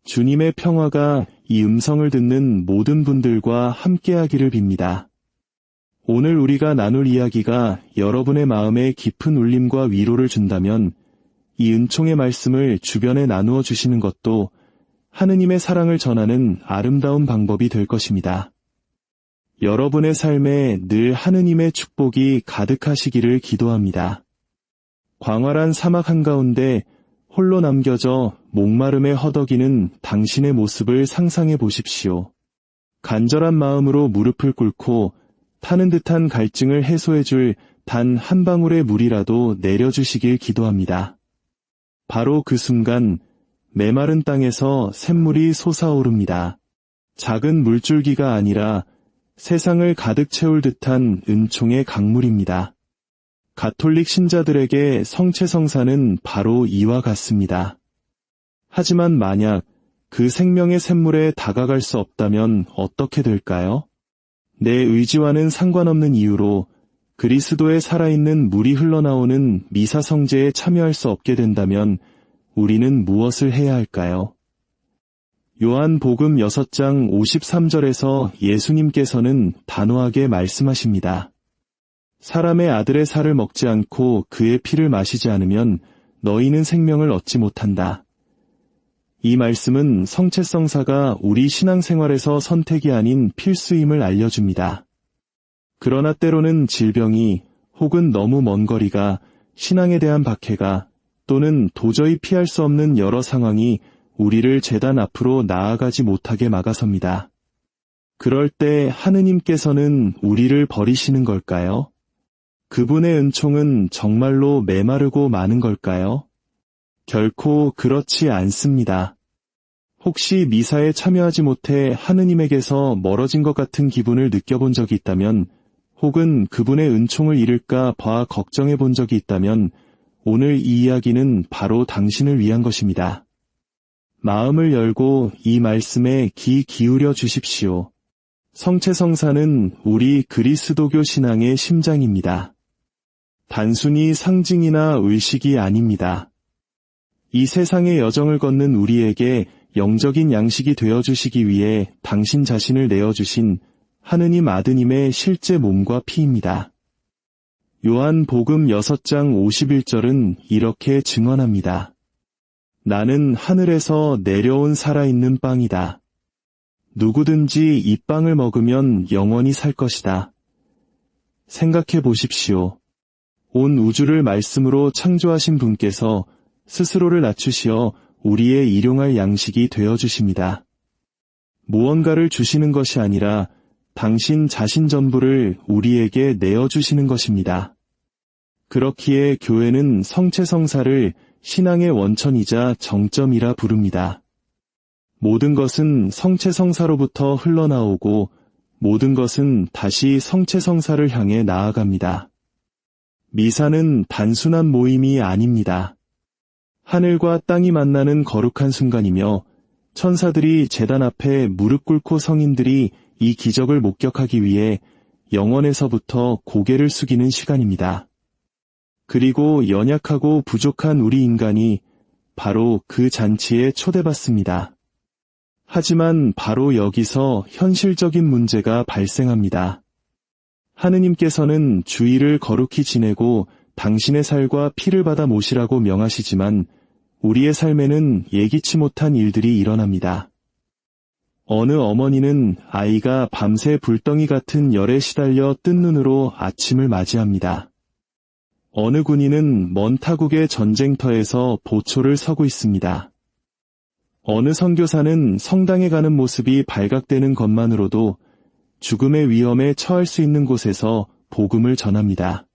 주님의 평화가 이 음성을 듣는 모든 분들과 함께하기를 빕니다. 오늘 우리가 나눌 이야기가 여러분의 마음에 깊은 울림과 위로를 준다면 이 은총의 말씀을 주변에 나누어 주시는 것도 하느님의 사랑을 전하는 아름다운 방법이 될 것입니다. 여러분의 삶에 늘 하느님의 축복이 가득하시기를 기도합니다. 광활한 사막 한가운데 홀로 남겨져 목마름에 허덕이는 당신의 모습을 상상해 보십시오. 간절한 마음으로 무릎을 꿇고 타는 듯한 갈증을 해소해 줄 단 한 방울의 물이라도 내려주시길 기도합니다. 바로 그 순간 메마른 땅에서 샘물이 솟아오릅니다. 작은 물줄기가 아니라 세상을 가득 채울 듯한 은총의 강물입니다. 가톨릭 신자들에게 성체성사는 바로 이와 같습니다. 하지만 만약 그 생명의 샘물에 다가갈 수 없다면 어떻게 될까요? 내 의지와는 상관없는 이유로 그리스도의 살아있는 물이 흘러나오는 미사 성제에 참여할 수 없게 된다면 우리는 무엇을 해야 할까요? 요한복음 6장 53절에서 예수님께서는 단호하게 말씀하십니다. 사람의 아들의 살을 먹지 않고 그의 피를 마시지 않으면 너희는 생명을 얻지 못한다. 이 말씀은 성체성사가 우리 신앙생활에서 선택이 아닌 필수임을 알려줍니다. 그러나 때로는 질병이 혹은 너무 먼 거리가, 신앙에 대한 박해가 또는 도저히 피할 수 없는 여러 상황이 우리를 제단 앞으로 나아가지 못하게 막아섭니다. 그럴 때 하느님께서는 우리를 버리시는 걸까요? 그분의 은총은 정말로 메마르고 많은 걸까요? 결코 그렇지 않습니다. 혹시 미사에 참여하지 못해 하느님에게서 멀어진 것 같은 기분을 느껴본 적이 있다면, 혹은 그분의 은총을 잃을까 봐 걱정해 본 적이 있다면 오늘 이 이야기는 바로 당신을 위한 것입니다. 마음을 열고 이 말씀에 귀 기울여 주십시오. 성체성사는 우리 그리스도교 신앙의 심장입니다. 단순히 상징이나 의식이 아닙니다. 이 세상의 여정을 걷는 우리에게 영적인 양식이 되어주시기 위해 당신 자신을 내어주신 하느님 아드님의 실제 몸과 피입니다. 요한복음 6장 51절은 이렇게 증언합니다. 나는 하늘에서 내려온 살아있는 빵이다. 누구든지 이 빵을 먹으면 영원히 살 것이다. 생각해 보십시오. 온 우주를 말씀으로 창조하신 분께서 스스로를 낮추시어 우리의 일용할 양식이 되어주십니다. 무언가를 주시는 것이 아니라 당신 자신 전부를 우리에게 내어주시는 것입니다. 그렇기에 교회는 성체성사를 신앙의 원천이자 정점이라 부릅니다. 모든 것은 성체성사로부터 흘러나오고 모든 것은 다시 성체성사를 향해 나아갑니다. 미사는 단순한 모임이 아닙니다. 하늘과 땅이 만나는 거룩한 순간이며 천사들이 제단 앞에 무릎 꿇고 성인들이 이 기적을 목격하기 위해 영원에서부터 고개를 숙이는 시간입니다. 그리고 연약하고 부족한 우리 인간이 바로 그 잔치에 초대받습니다. 하지만 바로 여기서 현실적인 문제가 발생합니다. 하느님께서는 주일을 거룩히 지내고 당신의 살과 피를 받아 모시라고 명하시지만 우리의 삶에는 예기치 못한 일들이 일어납니다. 어느 어머니는 아이가 밤새 불덩이 같은 열에 시달려 뜬 눈으로 아침을 맞이합니다. 어느 군인은 먼 타국의 전쟁터에서 보초를 서고 있습니다. 어느 선교사는 성당에 가는 모습이 발각되는 것만으로도 죽음의 위험에 처할 수 있는 곳에서 복음을 전합니다.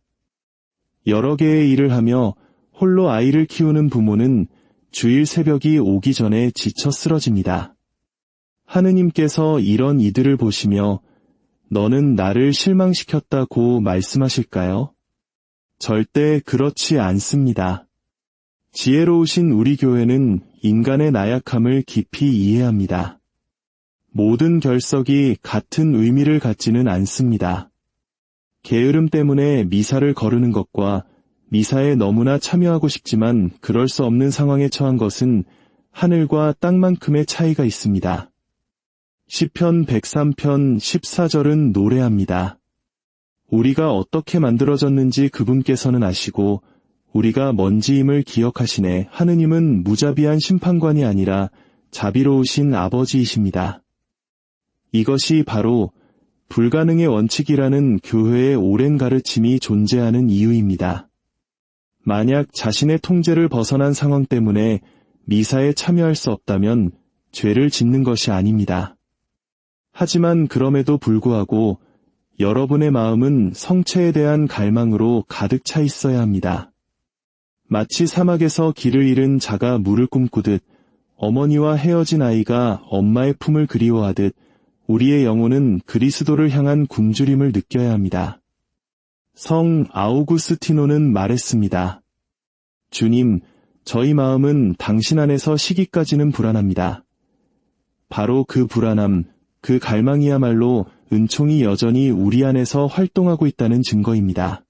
여러 개의 일을 하며 홀로 아이를 키우는 부모는 주일 새벽이 오기 전에 지쳐 쓰러집니다. 하느님께서 이런 이들을 보시며 너는 나를 실망시켰다고 말씀하실까요? 절대 그렇지 않습니다. 지혜로우신 우리 교회는 인간의 나약함을 깊이 이해합니다. 모든 결석이 같은 의미를 갖지는 않습니다. 게으름 때문에 미사를 거르는 것과 미사에 너무나 참여하고 싶지만 그럴 수 없는 상황에 처한 것은 하늘과 땅만큼의 차이가 있습니다. 시편 103편 14절은 노래합니다. 우리가 어떻게 만들어졌는지 그분께서는 아시고 우리가 먼지임을 기억하시네. 하느님은 무자비한 심판관이 아니라 자비로우신 아버지이십니다. 이것이 바로 불가능의 원칙이라는 교회의 오랜 가르침이 존재하는 이유입니다. 만약 자신의 통제를 벗어난 상황 때문에 미사에 참여할 수 없다면 죄를 짓는 것이 아닙니다. 하지만 그럼에도 불구하고 여러분의 마음은 성체에 대한 갈망으로 가득 차 있어야 합니다. 마치 사막에서 길을 잃은 자가 물을 꿈꾸듯 어머니와 헤어진 아이가 엄마의 품을 그리워하듯 우리의 영혼은 그리스도를 향한 굶주림을 느껴야 합니다. 성 아우구스티노는 말했습니다. 주님, 저희 마음은 당신 안에서 쉬기까지는 불안합니다. 바로 그 불안함, 그 갈망이야말로 은총이 여전히 우리 안에서 활동하고 있다는 증거입니다.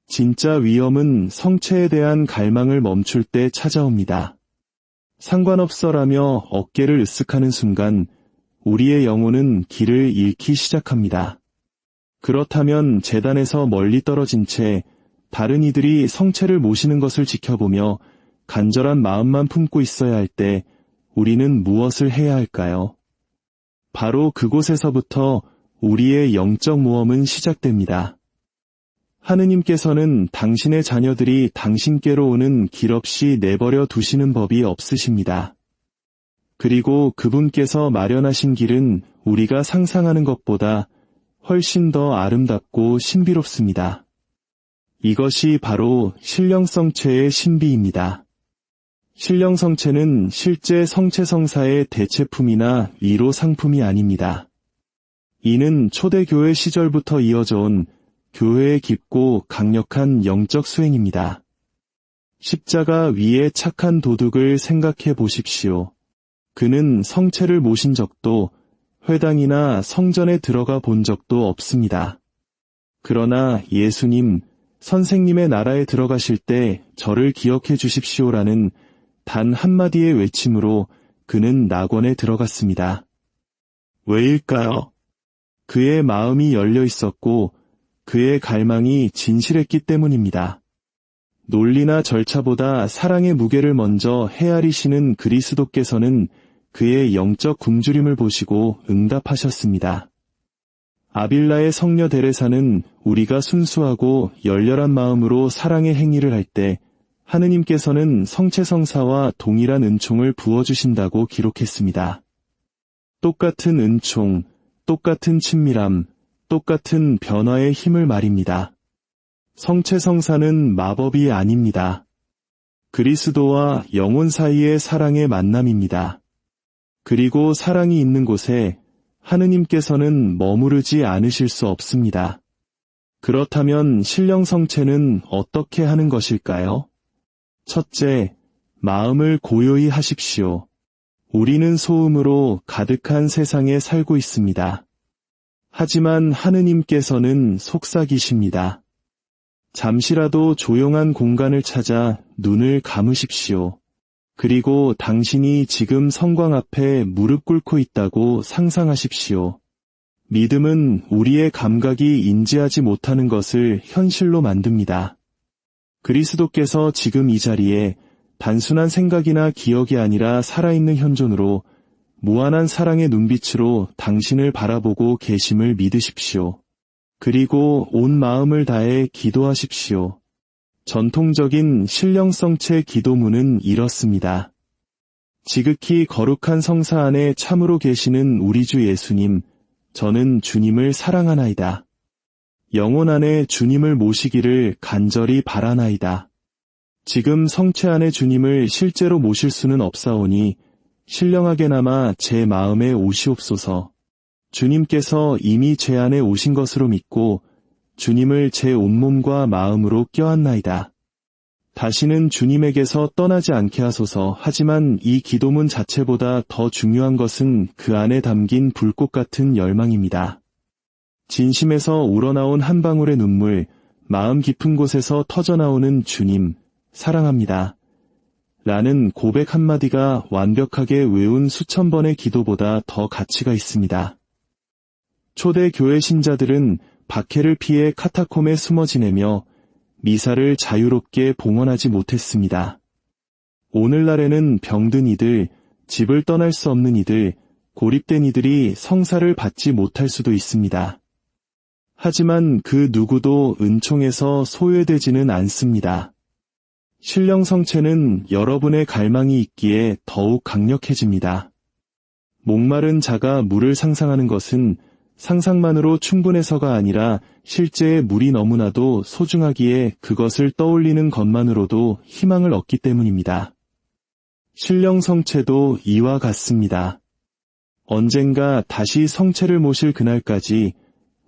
진짜 위험은 성체에 대한 갈망을 멈출 때 찾아옵니다. 상관없어라며 어깨를 으쓱하는 순간 우리의 영혼은 길을 잃기 시작합니다. 그렇다면 제단에서 멀리 떨어진 채 다른 이들이 성체를 모시는 것을 지켜보며 간절한 마음만 품고 있어야 할 때 우리는 무엇을 해야 할까요? 바로 그곳에서부터 우리의 영적 모험은 시작됩니다. 하느님께서는 당신의 자녀들이 당신께로 오는 길 없이 내버려 두시는 법이 없으십니다. 그리고 그분께서 마련하신 길은 우리가 상상하는 것보다 훨씬 더 아름답고 신비롭습니다. 이것이 바로 신령성체의 신비입니다. 신령성체는 실제 성체성사의 대체품이나 위로 상품이 아닙니다. 이는 초대교회 시절부터 이어져 온 교회의 깊고 강력한 영적 수행입니다. 십자가 위에 착한 도둑을 생각해 보십시오. 그는 성체를 모신 적도 회당이나 성전에 들어가 본 적도 없습니다. 그러나 예수님, 선생님의 나라에 들어가실 때 저를 기억해 주십시오라는 단 한마디의 외침으로 그는 낙원에 들어갔습니다. 왜일까요? 그의 마음이 열려 있었고 그의 갈망이 진실했기 때문입니다. 논리나 절차보다 사랑의 무게를 먼저 헤아리시는 그리스도께서는 그의 영적 굶주림을 보시고 응답하셨습니다. 아빌라의 성녀 데레사는 우리가 순수하고 열렬한 마음으로 사랑의 행위를 할 때 하느님께서는 성체성사와 동일한 은총을 부어주신다고 기록했습니다. 똑같은 은총, 똑같은 친밀함, 똑같은 변화의 힘을 말입니다. 성체성사는 마법이 아닙니다. 그리스도와 영혼 사이의 사랑의 만남입니다. 그리고 사랑이 있는 곳에 하느님께서는 머무르지 않으실 수 없습니다. 그렇다면 신령성체는 어떻게 하는 것일까요? 첫째, 마음을 고요히 하십시오. 우리는 소음으로 가득한 세상에 살고 있습니다. 하지만 하느님께서는 속삭이십니다. 잠시라도 조용한 공간을 찾아 눈을 감으십시오. 그리고 당신이 지금 성광 앞에 무릎 꿇고 있다고 상상하십시오. 믿음은 우리의 감각이 인지하지 못하는 것을 현실로 만듭니다. 그리스도께서 지금 이 자리에 단순한 생각이나 기억이 아니라 살아있는 현존으로 무한한 사랑의 눈빛으로 당신을 바라보고 계심을 믿으십시오. 그리고 온 마음을 다해 기도하십시오. 전통적인 신령성체 기도문은 이렇습니다. 지극히 거룩한 성사 안에 참으로 계시는 우리 주 예수님, 저는 주님을 사랑하나이다. 영혼 안에 주님을 모시기를 간절히 바라나이다. 지금 성체 안에 주님을 실제로 모실 수는 없사오니 신령하게나마 제 마음에 오시옵소서. 주님께서 이미 제 안에 오신 것으로 믿고 주님을 제 온몸과 마음으로 껴안나이다. 다시는 주님에게서 떠나지 않게 하소서. 하지만 이 기도문 자체보다 더 중요한 것은 그 안에 담긴 불꽃 같은 열망입니다. 진심에서 우러나온 한 방울의 눈물, 마음 깊은 곳에서 터져나오는 주님, 사랑합니다. 라는 고백 한마디가 완벽하게 외운 수천 번의 기도보다 더 가치가 있습니다. 초대 교회 신자들은 박해를 피해 카타콤에 숨어 지내며 미사를 자유롭게 봉헌하지 못했습니다. 오늘날에는 병든 이들, 집을 떠날 수 없는 이들, 고립된 이들이 성사를 받지 못할 수도 있습니다. 하지만 그 누구도 은총에서 소외되지는 않습니다. 신령 성체는 여러분의 갈망이 있기에 더욱 강력해집니다. 목마른 자가 물을 상상하는 것은 상상만으로 충분해서가 아니라 실제의 물이 너무나도 소중하기에 그것을 떠올리는 것만으로도 희망을 얻기 때문입니다. 신령 성체도 이와 같습니다. 언젠가 다시 성체를 모실 그날까지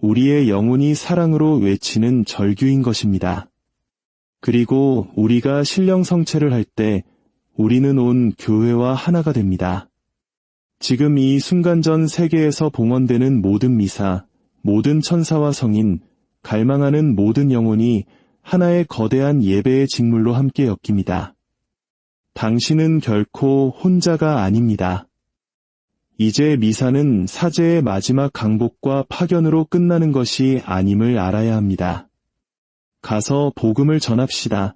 우리의 영혼이 사랑으로 외치는 절규인 것입니다. 그리고 우리가 신령 성체를 할 때 우리는 온 교회와 하나가 됩니다. 지금 이 순간 전 세계에서 봉헌되는 모든 미사, 모든 천사와 성인, 갈망하는 모든 영혼이 하나의 거대한 예배의 직물로 함께 엮입니다. 당신은 결코 혼자가 아닙니다. 이제 미사는 사제의 마지막 강복과 파견으로 끝나는 것이 아님을 알아야 합니다. 가서 복음을 전합시다.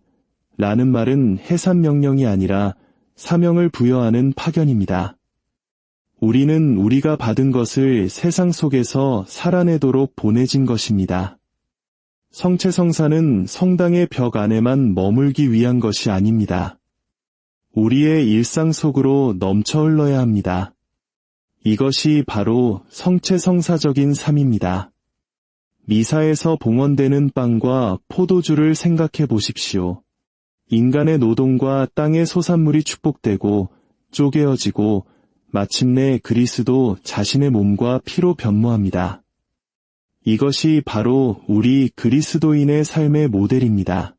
라는 말은 해산 명령이 아니라 사명을 부여하는 파견입니다. 우리는 우리가 받은 것을 세상 속에서 살아내도록 보내진 것입니다. 성체성사는 성당의 벽 안에만 머물기 위한 것이 아닙니다. 우리의 일상 속으로 넘쳐 흘러야 합니다. 이것이 바로 성체성사적인 삶입니다. 미사에서 봉헌되는 빵과 포도주를 생각해 보십시오. 인간의 노동과 땅의 소산물이 축복되고 쪼개어지고 마침내 그리스도 자신의 몸과 피로 변모합니다. 이것이 바로 우리 그리스도인의 삶의 모델입니다.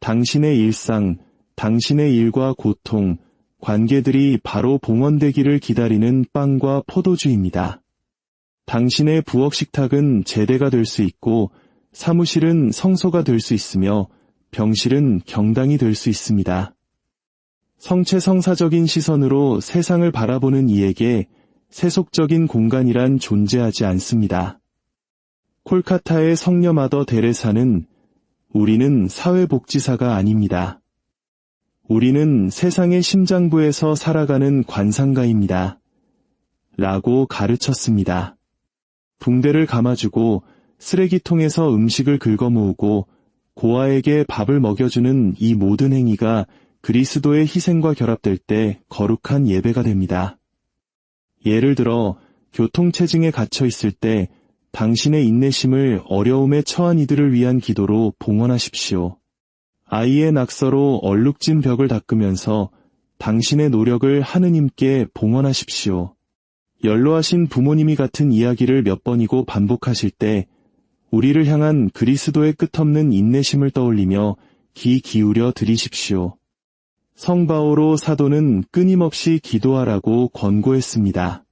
당신의 일상, 당신의 일과 고통, 관계들이 바로 봉헌되기를 기다리는 빵과 포도주입니다. 당신의 부엌 식탁은 제대가 될 수 있고 사무실은 성소가 될 수 있으며 병실은 경당이 될 수 있습니다. 성체성사적인 시선으로 세상을 바라보는 이에게 세속적인 공간이란 존재하지 않습니다. 콜카타의 성녀 마더 데레사는 우리는 사회복지사가 아닙니다. 우리는 세상의 심장부에서 살아가는 관상가입니다. 라고 가르쳤습니다. 붕대를 감아주고 쓰레기통에서 음식을 긁어모으고 고아에게 밥을 먹여주는 이 모든 행위가 그리스도의 희생과 결합될 때 거룩한 예배가 됩니다. 예를 들어 교통체증에 갇혀 있을 때 당신의 인내심을 어려움에 처한 이들을 위한 기도로 봉헌하십시오. 아이의 낙서로 얼룩진 벽을 닦으면서 당신의 노력을 하느님께 봉헌하십시오. 연로하신 부모님이 같은 이야기를 몇 번이고 반복하실 때 우리를 향한 그리스도의 끝없는 인내심을 떠올리며 귀 기울여 드리십시오. 성 바오로 사도는 끊임없이 기도하라고 권고했습니다.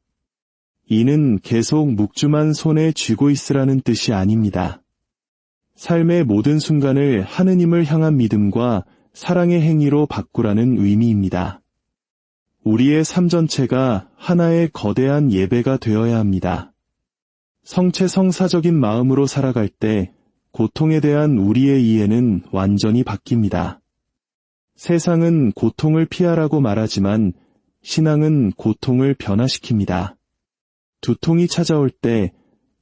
이는 계속 묵주만 손에 쥐고 있으라는 뜻이 아닙니다. 삶의 모든 순간을 하느님을 향한 믿음과 사랑의 행위로 바꾸라는 의미입니다. 우리의 삶 전체가 하나의 거대한 예배가 되어야 합니다. 성체성사적인 마음으로 살아갈 때 고통에 대한 우리의 이해는 완전히 바뀝니다. 세상은 고통을 피하라고 말하지만 신앙은 고통을 변화시킵니다. 두통이 찾아올 때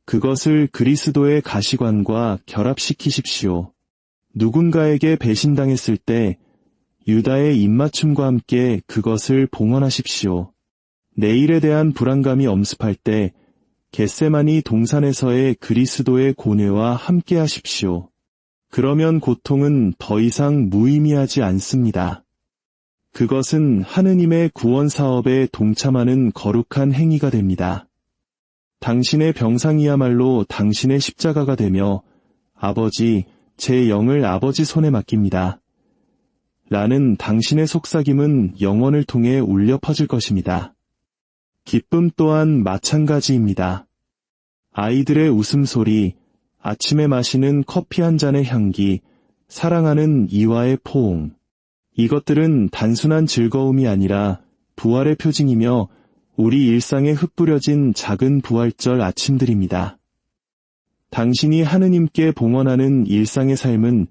그것을 그리스도의 가시관과 결합시키십시오. 누군가에게 배신당했을 때 유다의 입맞춤과 함께 그것을 봉헌하십시오. 내일에 대한 불안감이 엄습할 때 겟세마니 동산에서의 그리스도의 고뇌와 함께 하십시오. 그러면 고통은 더 이상 무의미하지 않습니다. 그것은 하느님의 구원 사업에 동참하는 거룩한 행위가 됩니다. 당신의 병상이야말로 당신의 십자가가 되며 아버지, 제 영을 아버지 손에 맡깁니다. 라는 당신의 속삭임은 영혼을 통해 울려 퍼질 것입니다. 기쁨 또한 마찬가지입니다. 아이들의 웃음소리, 아침에 마시는 커피 한 잔의 향기, 사랑하는 이와의 포옹. 이것들은 단순한 즐거움이 아니라 부활의 표징이며 우리 일상에 흩뿌려진 작은 부활절 아침들입니다. 당신이 하느님께 봉헌하는 일상의 삶은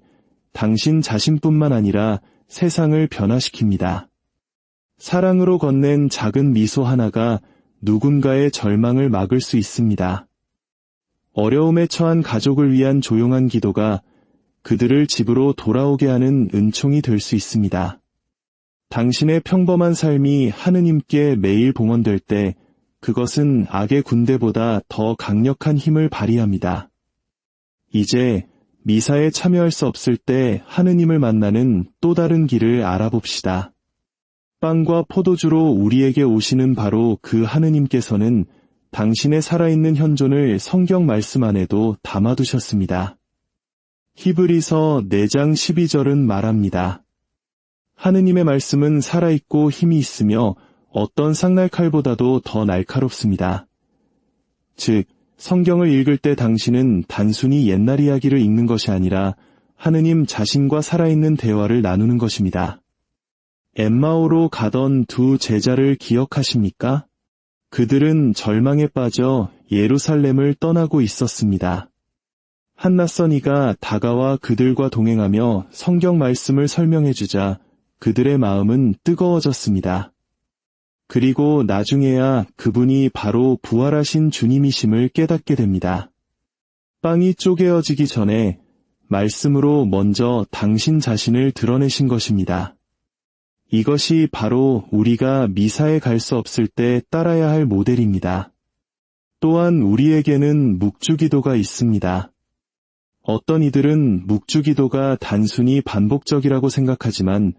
당신 자신뿐만 아니라 세상을 변화시킵니다. 사랑으로 건넨 작은 미소 하나가 누군가의 절망을 막을 수 있습니다. 어려움에 처한 가족을 위한 조용한 기도가 그들을 집으로 돌아오게 하는 은총이 될 수 있습니다. 당신의 평범한 삶이 하느님께 매일 봉헌될 때 그것은 악의 군대보다 더 강력한 힘을 발휘합니다. 이제 미사에 참여할 수 없을 때 하느님을 만나는 또 다른 길을 알아봅시다. 빵과 포도주로 우리에게 오시는 바로 그 하느님께서는 당신의 살아있는 현존을 성경 말씀 안에도 담아두셨습니다. 히브리서 4장 12절은 말합니다. 하느님의 말씀은 살아있고 힘이 있으며 어떤 쌍날칼보다도 더 날카롭습니다. 즉, 성경을 읽을 때 당신은 단순히 옛날 이야기를 읽는 것이 아니라 하느님 자신과 살아있는 대화를 나누는 것입니다. 엠마오로 가던 두 제자를 기억하십니까? 그들은 절망에 빠져 예루살렘을 떠나고 있었습니다. 한 낯선 이가 다가와 그들과 동행하며 성경 말씀을 설명해주자 그들의 마음은 뜨거워졌습니다. 그리고 나중에야 그분이 바로 부활하신 주님이심을 깨닫게 됩니다. 빵이 쪼개어지기 전에 말씀으로 먼저 당신 자신을 드러내신 것입니다. 이것이 바로 우리가 미사에 갈 수 없을 때 따라야 할 모델입니다. 또한 우리에게는 묵주기도가 있습니다. 어떤 이들은 묵주기도가 단순히 반복적이라고 생각하지만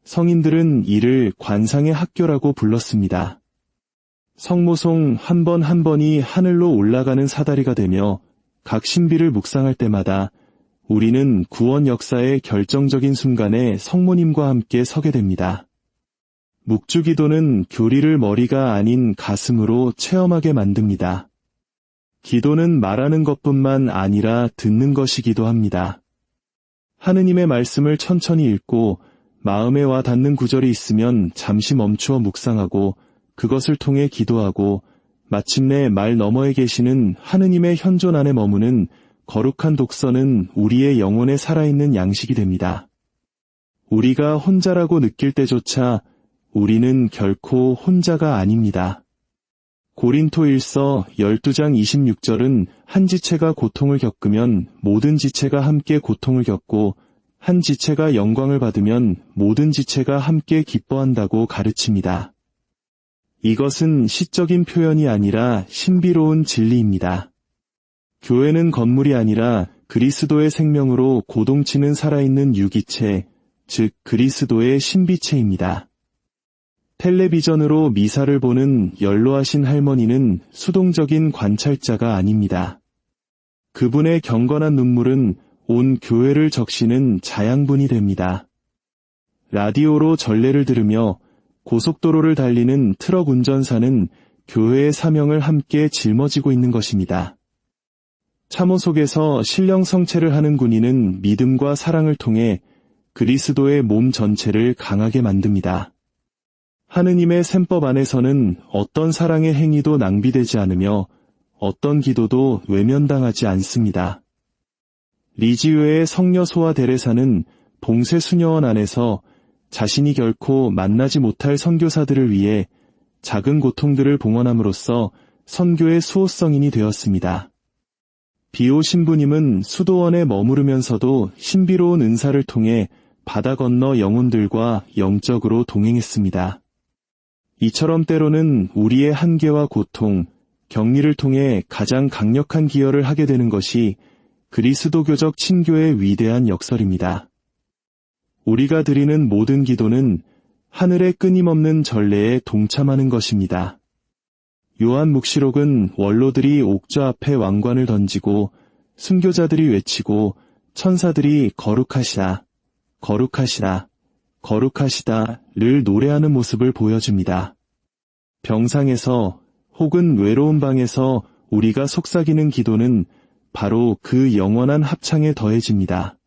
성인들은 이를 관상의 학교라고 불렀습니다. 성모송 한 번 한 번이 하늘로 올라가는 사다리가 되며 각 신비를 묵상할 때마다 우리는 구원 역사의 결정적인 순간에 성모님과 함께 서게 됩니다. 묵주기도는 교리를 머리가 아닌 가슴으로 체험하게 만듭니다. 기도는 말하는 것뿐만 아니라 듣는 것이기도 합니다. 하느님의 말씀을 천천히 읽고 마음에 와 닿는 구절이 있으면 잠시 멈추어 묵상하고 그것을 통해 기도하고 마침내 말 너머에 계시는 하느님의 현존 안에 머무는 거룩한 독서는 우리의 영혼에 살아있는 양식이 됩니다. 우리가 혼자라고 느낄 때조차 우리는 결코 혼자가 아닙니다. 고린토일서 12장 26절은 한 지체가 고통을 겪으면 모든 지체가 함께 고통을 겪고 한 지체가 영광을 받으면 모든 지체가 함께 기뻐한다고 가르칩니다. 이것은 시적인 표현이 아니라 신비로운 진리입니다. 교회는 건물이 아니라 그리스도의 생명으로 고동치는 살아있는 유기체, 즉 그리스도의 신비체입니다. 텔레비전으로 미사를 보는 연로하신 할머니는 수동적인 관찰자가 아닙니다. 그분의 경건한 눈물은 온 교회를 적시는 자양분이 됩니다. 라디오로 전례를 들으며 고속도로를 달리는 트럭 운전사는 교회의 사명을 함께 짊어지고 있는 것입니다. 참호 속에서 신령 성체를 하는 군인은 믿음과 사랑을 통해 그리스도의 몸 전체를 강하게 만듭니다. 하느님의 셈법 안에서는 어떤 사랑의 행위도 낭비되지 않으며 어떤 기도도 외면당하지 않습니다. 리지유의 성녀 소아 데레사는 봉쇄 수녀원 안에서 자신이 결코 만나지 못할 선교사들을 위해 작은 고통들을 봉헌함으로써 선교의 수호성인이 되었습니다. 비오 신부님은 수도원에 머무르면서도 신비로운 은사를 통해 바다 건너 영혼들과 영적으로 동행했습니다. 이처럼 때로는 우리의 한계와 고통, 격리를 통해 가장 강력한 기여를 하게 되는 것이 그리스도교적 친교의 위대한 역설입니다. 우리가 드리는 모든 기도는 하늘의 끊임없는 전례에 동참하는 것입니다. 요한 묵시록은 원로들이 옥좌 앞에 왕관을 던지고 순교자들이 외치고 천사들이 거룩하시다, 거룩하시다, 거룩하시다를 노래하는 모습을 보여줍니다. 병상에서 혹은 외로운 방에서 우리가 속삭이는 기도는 바로 그 영원한 합창에 더해집니다.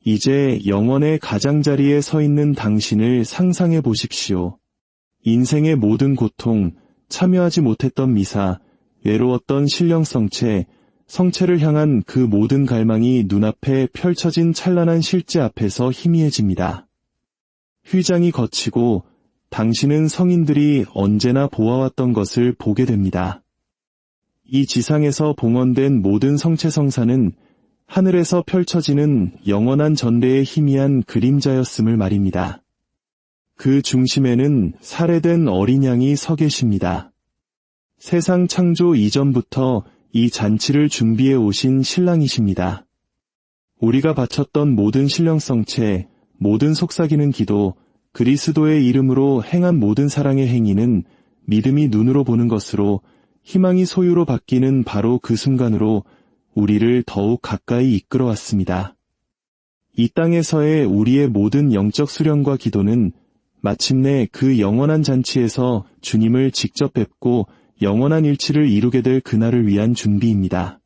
이제 영원의 가장자리에 서 있는 당신을 상상해 보십시오. 인생의 모든 고통, 참여하지 못했던 미사, 외로웠던 신령성체, 성체를 향한 그 모든 갈망이 눈앞에 펼쳐진 찬란한 실제 앞에서 희미해집니다. 휘장이 걷히고 당신은 성인들이 언제나 보아왔던 것을 보게 됩니다. 이 지상에서 봉헌된 모든 성체성사는 하늘에서 펼쳐지는 영원한 전래의 희미한 그림자였음을 말입니다. 그 중심에는 살해된 어린 양이 서 계십니다. 세상 창조 이전부터 이 잔치를 준비해 오신 신랑이십니다. 우리가 바쳤던 모든 신령성체, 모든 속삭이는 기도, 그리스도의 이름으로 행한 모든 사랑의 행위는 믿음이 눈으로 보는 것으로 희망이 소유로 바뀌는 바로 그 순간으로 우리를 더욱 가까이 이끌어왔습니다. 이 땅에서의 우리의 모든 영적 수련과 기도는 마침내 그 영원한 잔치에서 주님을 직접 뵙고 영원한 일치를 이루게 될 그날을 위한 준비입니다.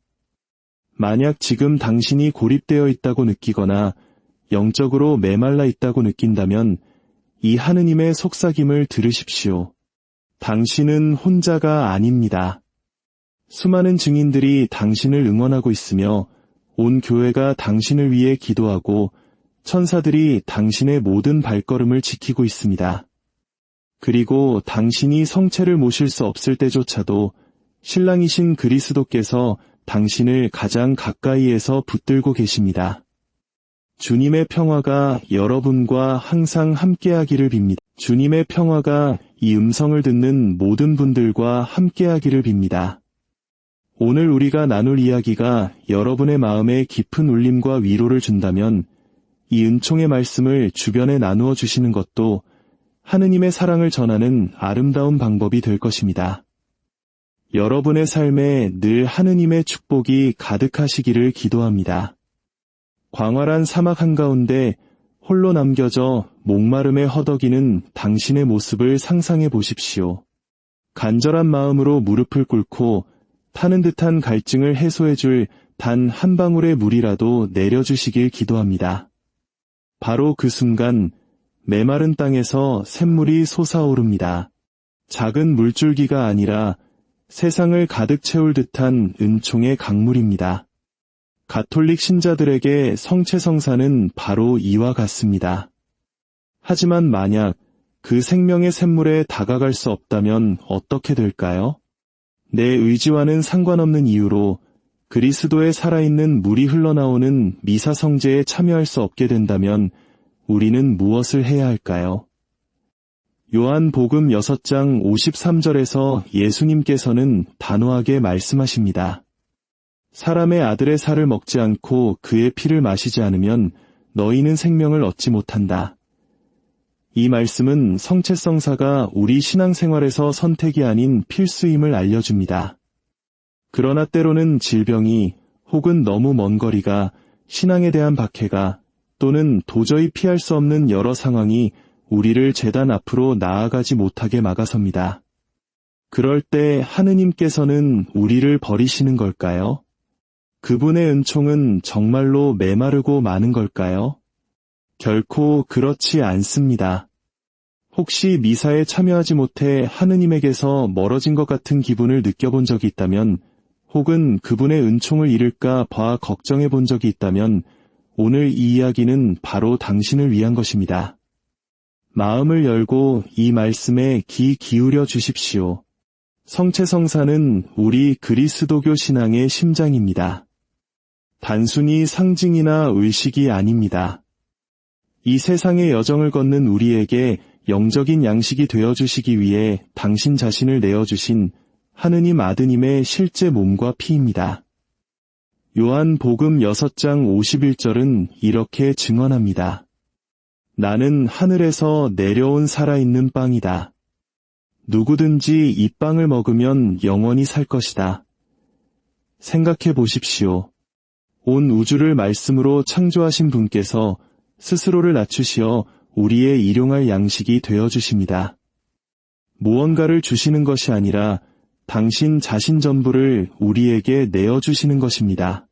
만약 지금 당신이 고립되어 있다고 느끼거나 영적으로 메말라 있다고 느낀다면 이 하느님의 속삭임을 들으십시오. 당신은 혼자가 아닙니다. 수많은 증인들이 당신을 응원하고 있으며 온 교회가 당신을 위해 기도하고 천사들이 당신의 모든 발걸음을 지키고 있습니다. 그리고 당신이 성체를 모실 수 없을 때조차도 신랑이신 그리스도께서 당신을 가장 가까이에서 붙들고 계십니다. 주님의 평화가 여러분과 항상 함께하기를 빕니다. 주님의 평화가 이 음성을 듣는 모든 분들과 함께하기를 빕니다. 오늘 우리가 나눌 이야기가 여러분의 마음에 깊은 울림과 위로를 준다면 이 은총의 말씀을 주변에 나누어 주시는 것도 하느님의 사랑을 전하는 아름다운 방법이 될 것입니다. 여러분의 삶에 늘 하느님의 축복이 가득하시기를 기도합니다. 광활한 사막 한가운데 홀로 남겨져 목마름에 허덕이는 당신의 모습을 상상해 보십시오. 간절한 마음으로 무릎을 꿇고 타는 듯한 갈증을 해소해 줄 단 한 방울의 물이라도 내려주시길 기도합니다. 바로 그 순간 메마른 땅에서 샘물이 솟아오릅니다. 작은 물줄기가 아니라 세상을 가득 채울 듯한 은총의 강물입니다. 가톨릭 신자들에게 성체성사는 바로 이와 같습니다. 하지만 만약 그 생명의 샘물에 다가갈 수 없다면 어떻게 될까요? 내 의지와는 상관없는 이유로 그리스도의 살아있는 물이 흘러나오는 미사 성제에 참여할 수 없게 된다면 우리는 무엇을 해야 할까요? 요한복음 6장 53절에서 예수님께서는 단호하게 말씀하십니다. 사람의 아들의 살을 먹지 않고 그의 피를 마시지 않으면 너희는 생명을 얻지 못한다. 이 말씀은 성체성사가 우리 신앙생활에서 선택이 아닌 필수임을 알려줍니다. 그러나 때로는 질병이 혹은 너무 먼 거리가, 신앙에 대한 박해가 또는 도저히 피할 수 없는 여러 상황이 우리를 제단 앞으로 나아가지 못하게 막아섭니다. 그럴 때 하느님께서는 우리를 버리시는 걸까요? 그분의 은총은 정말로 메마르고 많은 걸까요? 결코 그렇지 않습니다. 혹시 미사에 참여하지 못해 하느님에게서 멀어진 것 같은 기분을 느껴본 적이 있다면, 혹은 그분의 은총을 잃을까 봐 걱정해 본 적이 있다면, 오늘 이 이야기는 바로 당신을 위한 것입니다. 마음을 열고 이 말씀에 귀 기울여 주십시오. 성체성사는 우리 그리스도교 신앙의 심장입니다. 단순히 상징이나 의식이 아닙니다. 이 세상의 여정을 걷는 우리에게 영적인 양식이 되어주시기 위해 당신 자신을 내어주신 하느님 아드님의 실제 몸과 피입니다. 요한복음 6장 51절은 이렇게 증언합니다. 나는 하늘에서 내려온 살아있는 빵이다. 누구든지 이 빵을 먹으면 영원히 살 것이다. 생각해 보십시오. 온 우주를 말씀으로 창조하신 분께서 스스로를 낮추시어 우리의 일용할 양식이 되어주십니다. 무언가를 주시는 것이 아니라 당신 자신 전부를 우리에게 내어주시는 것입니다.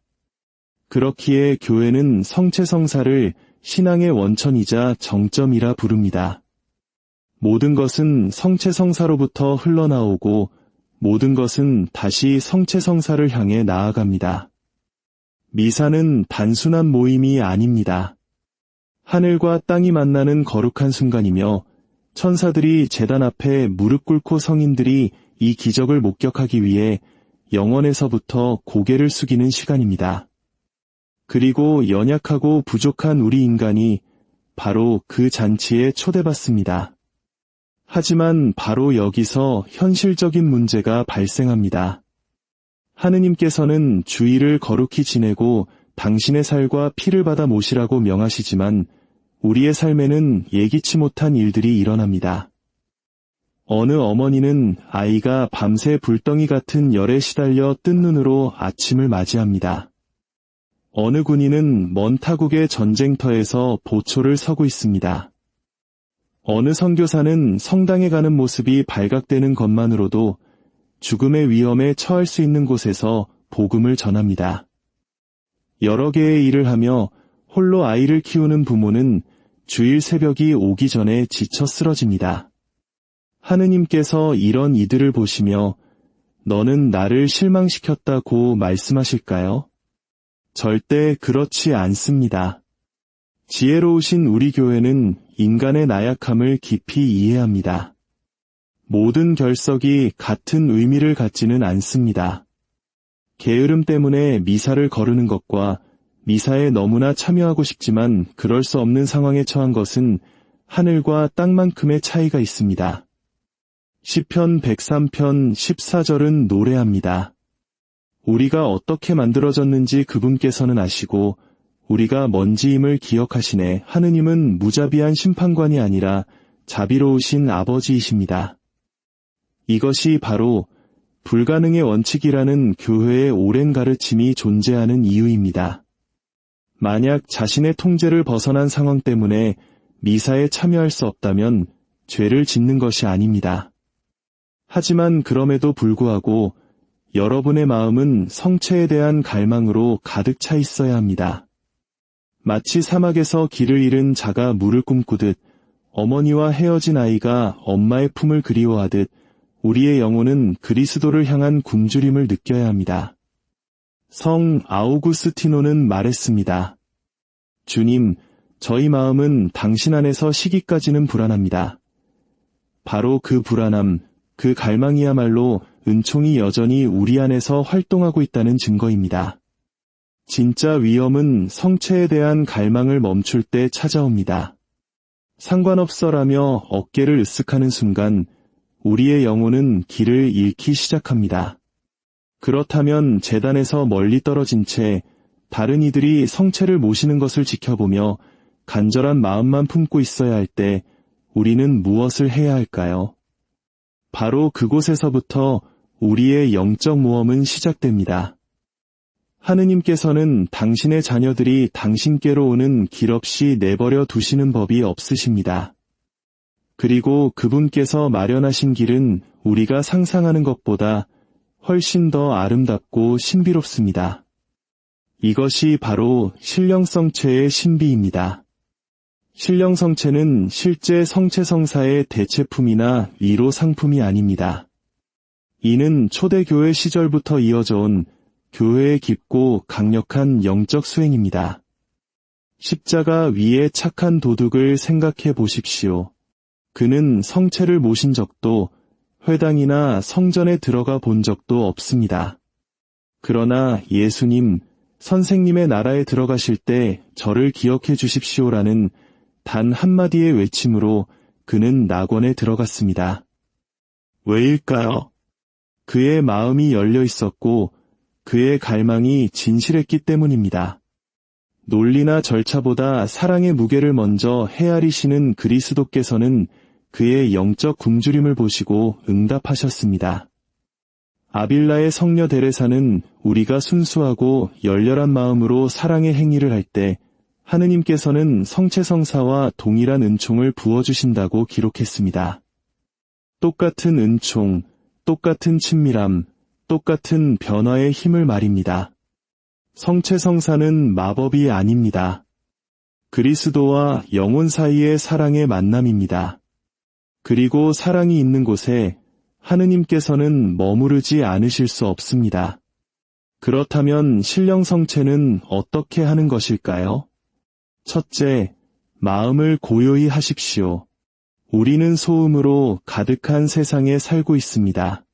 그렇기에 교회는 성체성사를 신앙의 원천이자 정점이라 부릅니다. 모든 것은 성체성사로부터 흘러나오고 모든 것은 다시 성체성사를 향해 나아갑니다. 미사는 단순한 모임이 아닙니다. 하늘과 땅이 만나는 거룩한 순간이며 천사들이 제단 앞에 무릎 꿇고 성인들이 이 기적을 목격하기 위해 영원에서부터 고개를 숙이는 시간입니다. 그리고 연약하고 부족한 우리 인간이 바로 그 잔치에 초대받습니다. 하지만 바로 여기서 현실적인 문제가 발생합니다. 하느님께서는 주일을 거룩히 지내고 당신의 살과 피를 받아 모시라고 명하시지만 우리의 삶에는 예기치 못한 일들이 일어납니다. 어느 어머니는 아이가 밤새 불덩이 같은 열에 시달려 뜬 눈으로 아침을 맞이합니다. 어느 군인은 먼 타국의 전쟁터에서 보초를 서고 있습니다. 어느 선교사는 성당에 가는 모습이 발각되는 것만으로도 죽음의 위험에 처할 수 있는 곳에서 복음을 전합니다. 여러 개의 일을 하며 홀로 아이를 키우는 부모는 주일 새벽이 오기 전에 지쳐 쓰러집니다. 하느님께서 이런 이들을 보시며 너는 나를 실망시켰다고 말씀하실까요? 절대 그렇지 않습니다. 지혜로우신 우리 교회는 인간의 나약함을 깊이 이해합니다. 모든 결석이 같은 의미를 갖지는 않습니다. 게으름 때문에 미사를 거르는 것과 미사에 너무나 참여하고 싶지만 그럴 수 없는 상황에 처한 것은 하늘과 땅만큼의 차이가 있습니다. 시편 103편 14절은 노래합니다. 우리가 어떻게 만들어졌는지 그분께서는 아시고 우리가 먼지임을 기억하시네. 하느님은 무자비한 심판관이 아니라 자비로우신 아버지이십니다. 이것이 바로 불가능의 원칙이라는 교회의 오랜 가르침이 존재하는 이유입니다. 만약 자신의 통제를 벗어난 상황 때문에 미사에 참여할 수 없다면 죄를 짓는 것이 아닙니다. 하지만 그럼에도 불구하고 여러분의 마음은 성체에 대한 갈망으로 가득 차 있어야 합니다. 마치 사막에서 길을 잃은 자가 물을 꿈꾸듯 어머니와 헤어진 아이가 엄마의 품을 그리워하듯 우리의 영혼은 그리스도를 향한 굶주림을 느껴야 합니다. 성 아우구스티노는 말했습니다. 주님, 저희 마음은 당신 안에서 시기까지는 불안합니다. 바로 그 불안함, 그 갈망이야말로 은총이 여전히 우리 안에서 활동하고 있다는 증거입니다. 진짜 위험은 성체에 대한 갈망을 멈출 때 찾아옵니다. 상관없어라며 어깨를 으쓱하는 순간 우리의 영혼은 길을 잃기 시작합니다. 그렇다면 제단에서 멀리 떨어진 채 다른 이들이 성체를 모시는 것을 지켜보며 간절한 마음만 품고 있어야 할 때 우리는 무엇을 해야 할까요? 바로 그곳에서부터 우리의 영적 모험은 시작됩니다. 하느님께서는 당신의 자녀들이 당신께로 오는 길 없이 내버려 두시는 법이 없으십니다. 그리고 그분께서 마련하신 길은 우리가 상상하는 것보다 훨씬 더 아름답고 신비롭습니다. 이것이 바로 신령성체의 신비입니다. 신령성체는 실제 성체성사의 대체품이나 위로 상품이 아닙니다. 이는 초대교회 시절부터 이어져 온 교회의 깊고 강력한 영적 수행입니다. 십자가 위에 착한 도둑을 생각해 보십시오. 그는 성체를 모신 적도 회당이나 성전에 들어가 본 적도 없습니다. 그러나 예수님, 선생님의 나라에 들어가실 때 저를 기억해 주십시오라는 단 한마디의 외침으로 그는 낙원에 들어갔습니다. 왜일까요? 그의 마음이 열려 있었고 그의 갈망이 진실했기 때문입니다. 논리나 절차보다 사랑의 무게를 먼저 헤아리시는 그리스도께서는 그의 영적 굶주림을 보시고 응답하셨습니다. 아빌라의 성녀 데레사는 우리가 순수하고 열렬한 마음으로 사랑의 행위를 할 때 하느님께서는 성체성사와 동일한 은총을 부어주신다고 기록했습니다. 똑같은 은총, 똑같은 친밀함, 똑같은 변화의 힘을 말입니다. 성체성사는 마법이 아닙니다. 그리스도와 영혼 사이의 사랑의 만남입니다. 그리고 사랑이 있는 곳에 하느님께서는 머무르지 않으실 수 없습니다. 그렇다면 신령 성체는 어떻게 하는 것일까요? 첫째, 마음을 고요히 하십시오. 우리는 소음으로 가득한 세상에 살고 있습니다.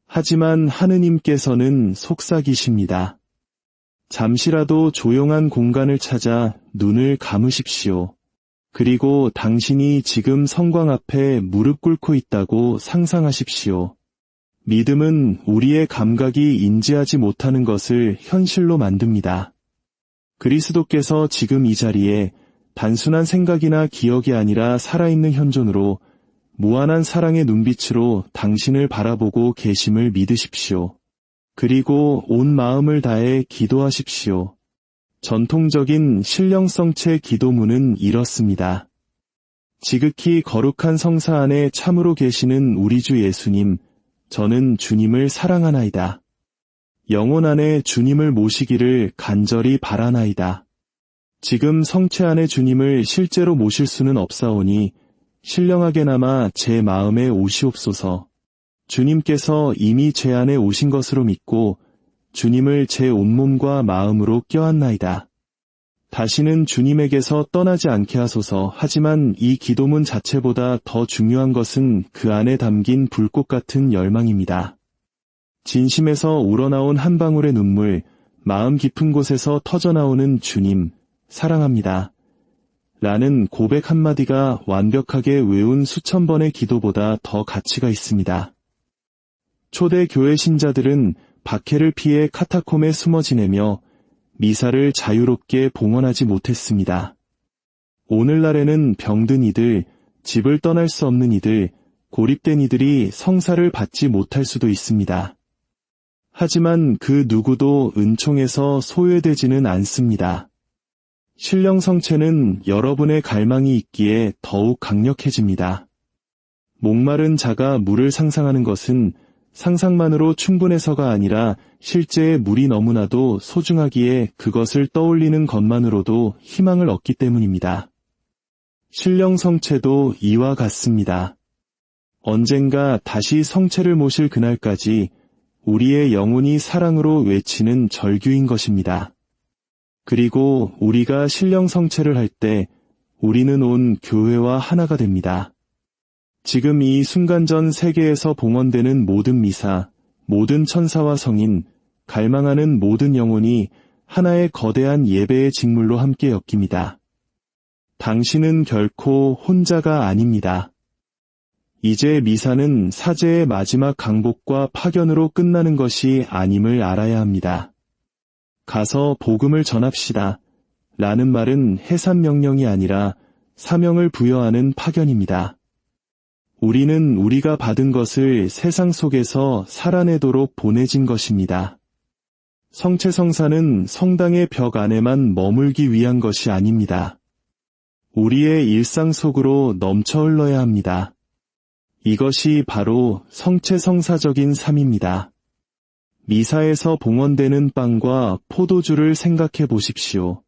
하지만 하느님께서는 속삭이십니다. 잠시라도 조용한 공간을 찾아 눈을 감으십시오. 그리고 당신이 지금 성광 앞에 무릎 꿇고 있다고 상상하십시오. 믿음은 우리의 감각이 인지하지 못하는 것을 현실로 만듭니다. 그리스도께서 지금 이 자리에 단순한 생각이나 기억이 아니라 살아있는 현존으로 무한한 사랑의 눈빛으로 당신을 바라보고 계심을 믿으십시오. 그리고 온 마음을 다해 기도하십시오. 전통적인 신령성체 기도문은 이렇습니다. 지극히 거룩한 성사 안에 참으로 계시는 우리 주 예수님, 저는 주님을 사랑하나이다. 영혼 안에 주님을 모시기를 간절히 바라나이다. 지금 성체 안에 주님을 실제로 모실 수는 없사오니 신령하게나마 제 마음에 오시옵소서. 주님께서 이미 제 안에 오신 것으로 믿고 주님을 제 온몸과 마음으로 껴안나이다. 다시는 주님에게서 떠나지 않게 하소서. 하지만 이 기도문 자체보다 더 중요한 것은 그 안에 담긴 불꽃 같은 열망입니다. 진심에서 우러나온 한 방울의 눈물, 마음 깊은 곳에서 터져나오는 주님, 사랑합니다. 라는 고백 한마디가 완벽하게 외운 수천 번의 기도보다 더 가치가 있습니다. 초대 교회 신자들은 박해를 피해 카타콤에 숨어 지내며 미사를 자유롭게 봉헌하지 못했습니다. 오늘날에는 병든 이들, 집을 떠날 수 없는 이들, 고립된 이들이 성사를 받지 못할 수도 있습니다. 하지만 그 누구도 은총에서 소외되지는 않습니다. 신령 성체는 여러분의 갈망이 있기에 더욱 강력해집니다. 목마른 자가 물을 상상하는 것은 상상만으로 충분해서가 아니라 실제의 물이 너무나도 소중하기에 그것을 떠올리는 것만으로도 희망을 얻기 때문입니다. 신령 성체도 이와 같습니다. 언젠가 다시 성체를 모실 그날까지 우리의 영혼이 사랑으로 외치는 절규인 것입니다. 그리고 우리가 신령 성체를 할 때 우리는 온 교회와 하나가 됩니다. 지금 이 순간 전 세계에서 봉헌되는 모든 미사, 모든 천사와 성인, 갈망하는 모든 영혼이 하나의 거대한 예배의 직물로 함께 엮입니다. 당신은 결코 혼자가 아닙니다. 이제 미사는 사제의 마지막 강복과 파견으로 끝나는 것이 아님을 알아야 합니다. 가서 복음을 전합시다. 라는 말은 해산 명령이 아니라 사명을 부여하는 파견입니다. 우리는 우리가 받은 것을 세상 속에서 살아내도록 보내진 것입니다. 성체성사는 성당의 벽 안에만 머물기 위한 것이 아닙니다. 우리의 일상 속으로 넘쳐 흘러야 합니다. 이것이 바로 성체성사적인 삶입니다. 미사에서 봉헌되는 빵과 포도주를 생각해 보십시오.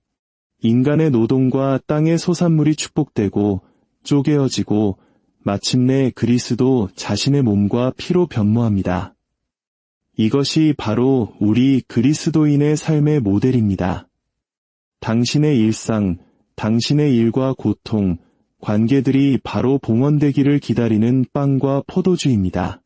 인간의 노동과 땅의 소산물이 축복되고 쪼개어지고 마침내 그리스도 자신의 몸과 피로 변모합니다. 이것이 바로 우리 그리스도인의 삶의 모델입니다. 당신의 일상, 당신의 일과 고통, 관계들이 바로 봉헌되기를 기다리는 빵과 포도주입니다.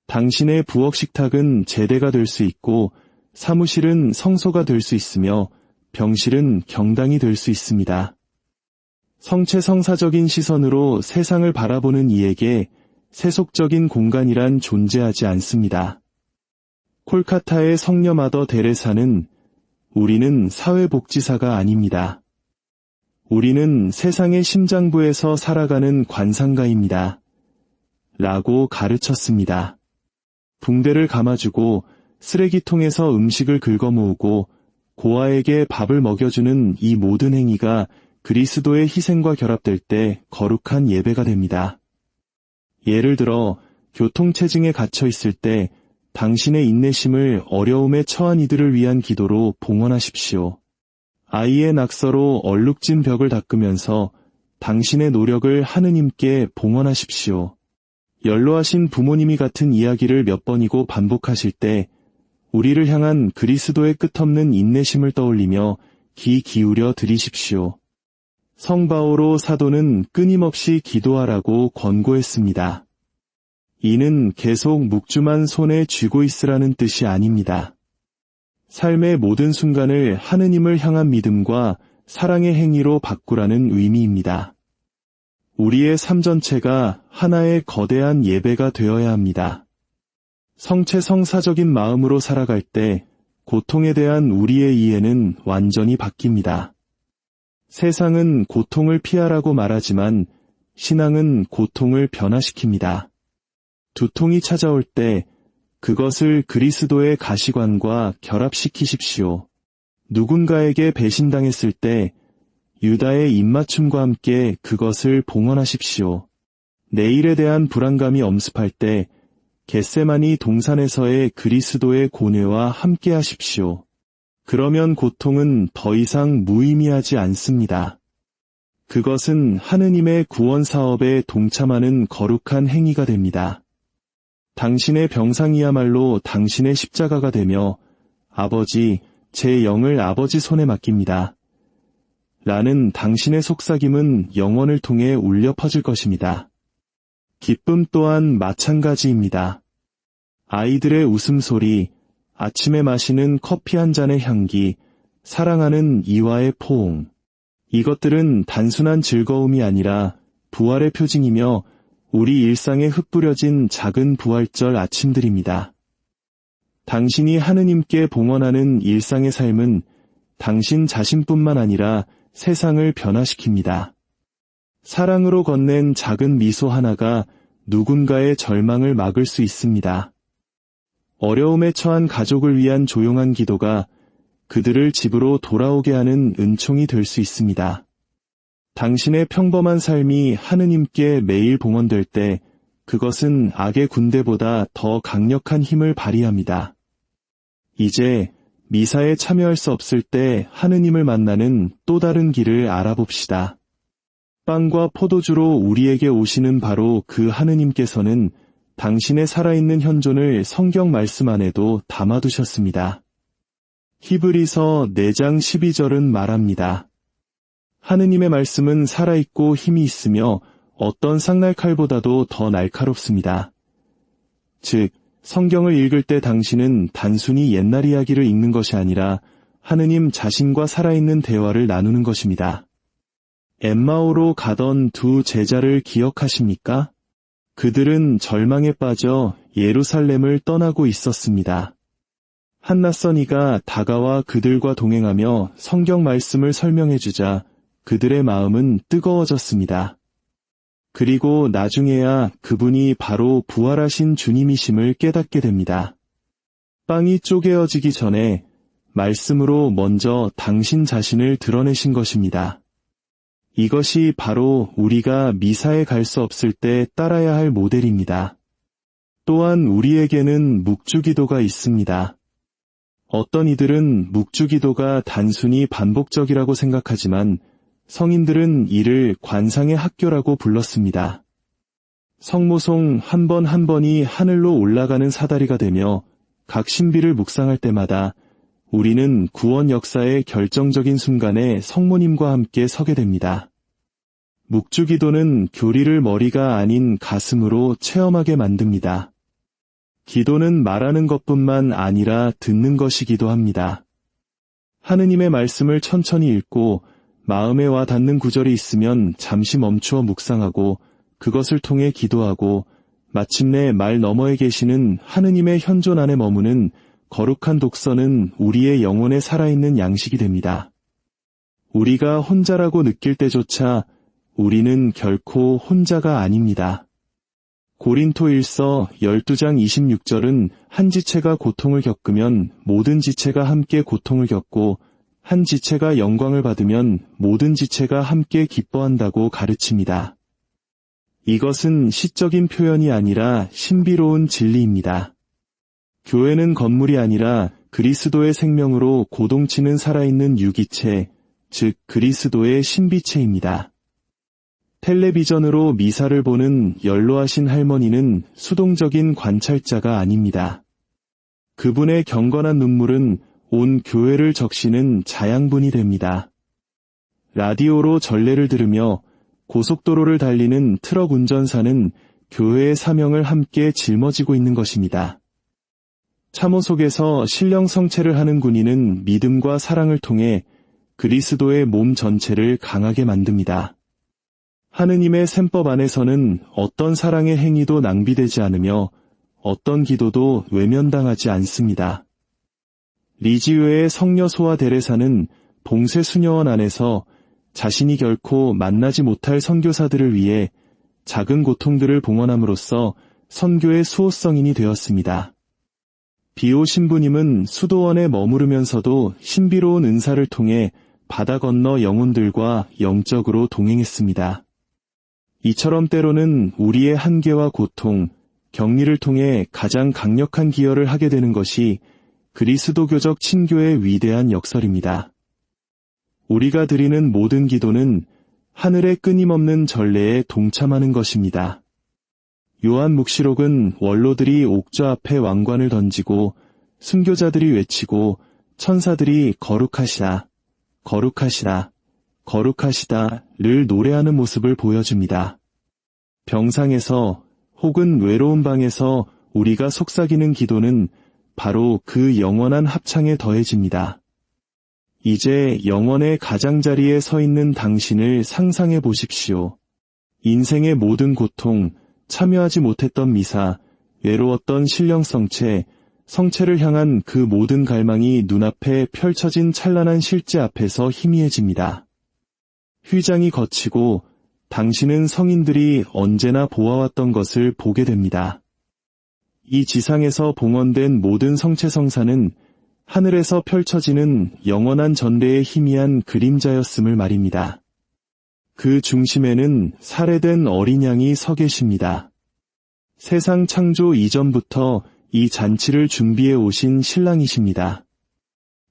당신의 부엌 식탁은 제대가 될 수 있고 사무실은 성소가 될 수 있으며 병실은 경당이 될 수 있습니다. 성체성사적인 시선으로 세상을 바라보는 이에게 세속적인 공간이란 존재하지 않습니다. 콜카타의 성녀 마더 데레사는 우리는 사회복지사가 아닙니다. 우리는 세상의 심장부에서 살아가는 관상가입니다. 라고 가르쳤습니다. 붕대를 감아주고 쓰레기통에서 음식을 긁어모으고 고아에게 밥을 먹여주는 이 모든 행위가 그리스도의 희생과 결합될 때 거룩한 예배가 됩니다. 예를 들어 교통체증에 갇혀 있을 때 당신의 인내심을 어려움에 처한 이들을 위한 기도로 봉헌하십시오. 아이의 낙서로 얼룩진 벽을 닦으면서 당신의 노력을 하느님께 봉헌하십시오. 연로하신 부모님이 같은 이야기를 몇 번이고 반복하실 때 우리를 향한 그리스도의 끝없는 인내심을 떠올리며 귀 기울여 들으십시오. 성 바오로 사도는 끊임없이 기도하라고 권고했습니다. 이는 계속 묵주만 손에 쥐고 있으라는 뜻이 아닙니다. 삶의 모든 순간을 하느님을 향한 믿음과 사랑의 행위로 바꾸라는 의미입니다. 우리의 삶 전체가 하나의 거대한 예배가 되어야 합니다. 성체성사적인 마음으로 살아갈 때 고통에 대한 우리의 이해는 완전히 바뀝니다. 세상은 고통을 피하라고 말하지만 신앙은 고통을 변화시킵니다. 두통이 찾아올 때 그것을 그리스도의 가시관과 결합시키십시오. 누군가에게 배신당했을 때 유다의 입맞춤과 함께 그것을 봉헌하십시오. 내일에 대한 불안감이 엄습할 때 겟세마니 동산에서의 그리스도의 고뇌와 함께 하십시오. 그러면 고통은 더 이상 무의미하지 않습니다. 그것은 하느님의 구원 사업에 동참하는 거룩한 행위가 됩니다. 당신의 병상이야말로 당신의 십자가가 되며 아버지, 제 영을 아버지 손에 맡깁니다. 라는 당신의 속삭임은 영혼을 통해 울려 퍼질 것입니다. 기쁨 또한 마찬가지입니다. 아이들의 웃음소리, 아침에 마시는 커피 한 잔의 향기, 사랑하는 이와의 포옹. 이것들은 단순한 즐거움이 아니라 부활의 표징이며 우리 일상에 흩뿌려진 작은 부활절 아침들입니다. 당신이 하느님께 봉헌하는 일상의 삶은 당신 자신뿐만 아니라 세상을 변화시킵니다. 사랑으로 건넨 작은 미소 하나가 누군가의 절망을 막을 수 있습니다. 어려움에 처한 가족을 위한 조용한 기도가 그들을 집으로 돌아오게 하는 은총이 될 수 있습니다. 당신의 평범한 삶이 하느님께 매일 봉헌될 때 그것은 악의 군대보다 더 강력한 힘을 발휘합니다. 이제 미사에 참여할 수 없을 때 하느님을 만나는 또 다른 길을 알아봅시다. 빵과 포도주로 우리에게 오시는 바로 그 하느님께서는 당신의 살아있는 현존을 성경 말씀 안에도 담아두셨습니다. 히브리서 4장 12절은 말합니다. 하느님의 말씀은 살아있고 힘이 있으며 어떤 쌍날칼보다도 더 날카롭습니다. 즉, 성경을 읽을 때 당신은 단순히 옛날 이야기를 읽는 것이 아니라 하느님 자신과 살아있는 대화를 나누는 것입니다. 엠마오로 가던 두 제자를 기억하십니까? 그들은 절망에 빠져 예루살렘을 떠나고 있었습니다. 한 낯선 이가 다가와 그들과 동행하며 성경 말씀을 설명해주자 그들의 마음은 뜨거워졌습니다. 그리고 나중에야 그분이 바로 부활하신 주님이심을 깨닫게 됩니다. 빵이 쪼개어지기 전에 말씀으로 먼저 당신 자신을 드러내신 것입니다. 이것이 바로 우리가 미사에 갈 수 없을 때 따라야 할 모델입니다. 또한 우리에게는 묵주기도가 있습니다. 어떤 이들은 묵주기도가 단순히 반복적이라고 생각하지만 성인들은 이를 관상의 학교라고 불렀습니다. 성모송 한 번 한 번이 하늘로 올라가는 사다리가 되며 각 신비를 묵상할 때마다 우리는 구원 역사의 결정적인 순간에 성모님과 함께 서게 됩니다. 묵주기도는 교리를 머리가 아닌 가슴으로 체험하게 만듭니다. 기도는 말하는 것뿐만 아니라 듣는 것이기도 합니다. 하느님의 말씀을 천천히 읽고 마음에 와 닿는 구절이 있으면 잠시 멈추어 묵상하고 그것을 통해 기도하고 마침내 말 너머에 계시는 하느님의 현존 안에 머무는 거룩한 독서는 우리의 영혼에 살아있는 양식이 됩니다. 우리가 혼자라고 느낄 때조차 우리는 결코 혼자가 아닙니다. 고린토일서 12장 26절은 한 지체가 고통을 겪으면 모든 지체가 함께 고통을 겪고 한 지체가 영광을 받으면 모든 지체가 함께 기뻐한다고 가르칩니다. 이것은 시적인 표현이 아니라 신비로운 진리입니다. 교회는 건물이 아니라 그리스도의 생명으로 고동치는 살아있는 유기체, 즉 그리스도의 신비체입니다. 텔레비전으로 미사를 보는 연로하신 할머니는 수동적인 관찰자가 아닙니다. 그분의 경건한 눈물은 온 교회를 적시는 자양분이 됩니다. 라디오로 전례를 들으며 고속도로를 달리는 트럭 운전사는 교회의 사명을 함께 짊어지고 있는 것입니다. 참호 속에서 신령 성체를 하는 군인은 믿음과 사랑을 통해 그리스도의 몸 전체를 강하게 만듭니다. 하느님의 셈법 안에서는 어떤 사랑의 행위도 낭비되지 않으며 어떤 기도도 외면당하지 않습니다. 리지유의 성녀 소아 데레사는 봉쇄 수녀원 안에서 자신이 결코 만나지 못할 선교사들을 위해 작은 고통들을 봉헌함으로써 선교의 수호성인이 되었습니다. 비오 신부님은 수도원에 머무르면서도 신비로운 은사를 통해 바다 건너 영혼들과 영적으로 동행했습니다. 이처럼 때로는 우리의 한계와 고통, 격리를 통해 가장 강력한 기여를 하게 되는 것이 그리스도교적 친교의 위대한 역설입니다. 우리가 드리는 모든 기도는 하늘의 끊임없는 전례에 동참하는 것입니다. 요한 묵시록은 원로들이 옥좌 앞에 왕관을 던지고 순교자들이 외치고 천사들이 거룩하시다, 거룩하시다, 거룩하시다를 노래하는 모습을 보여줍니다. 병상에서 혹은 외로운 방에서 우리가 속삭이는 기도는 바로 그 영원한 합창에 더해집니다. 이제 영원의 가장자리에 서 있는 당신을 상상해 보십시오. 인생의 모든 고통, 참여하지 못했던 미사, 외로웠던 신령성체, 성체를 향한 그 모든 갈망이 눈앞에 펼쳐진 찬란한 실제 앞에서 희미해집니다. 휘장이 걷히고 당신은 성인들이 언제나 보아왔던 것을 보게 됩니다. 이 지상에서 봉헌된 모든 성체성사는 하늘에서 펼쳐지는 영원한 전대의 희미한 그림자였음을 말입니다. 그 중심에는 살해된 어린 양이 서 계십니다. 세상 창조 이전부터 이 잔치를 준비해 오신 신랑이십니다.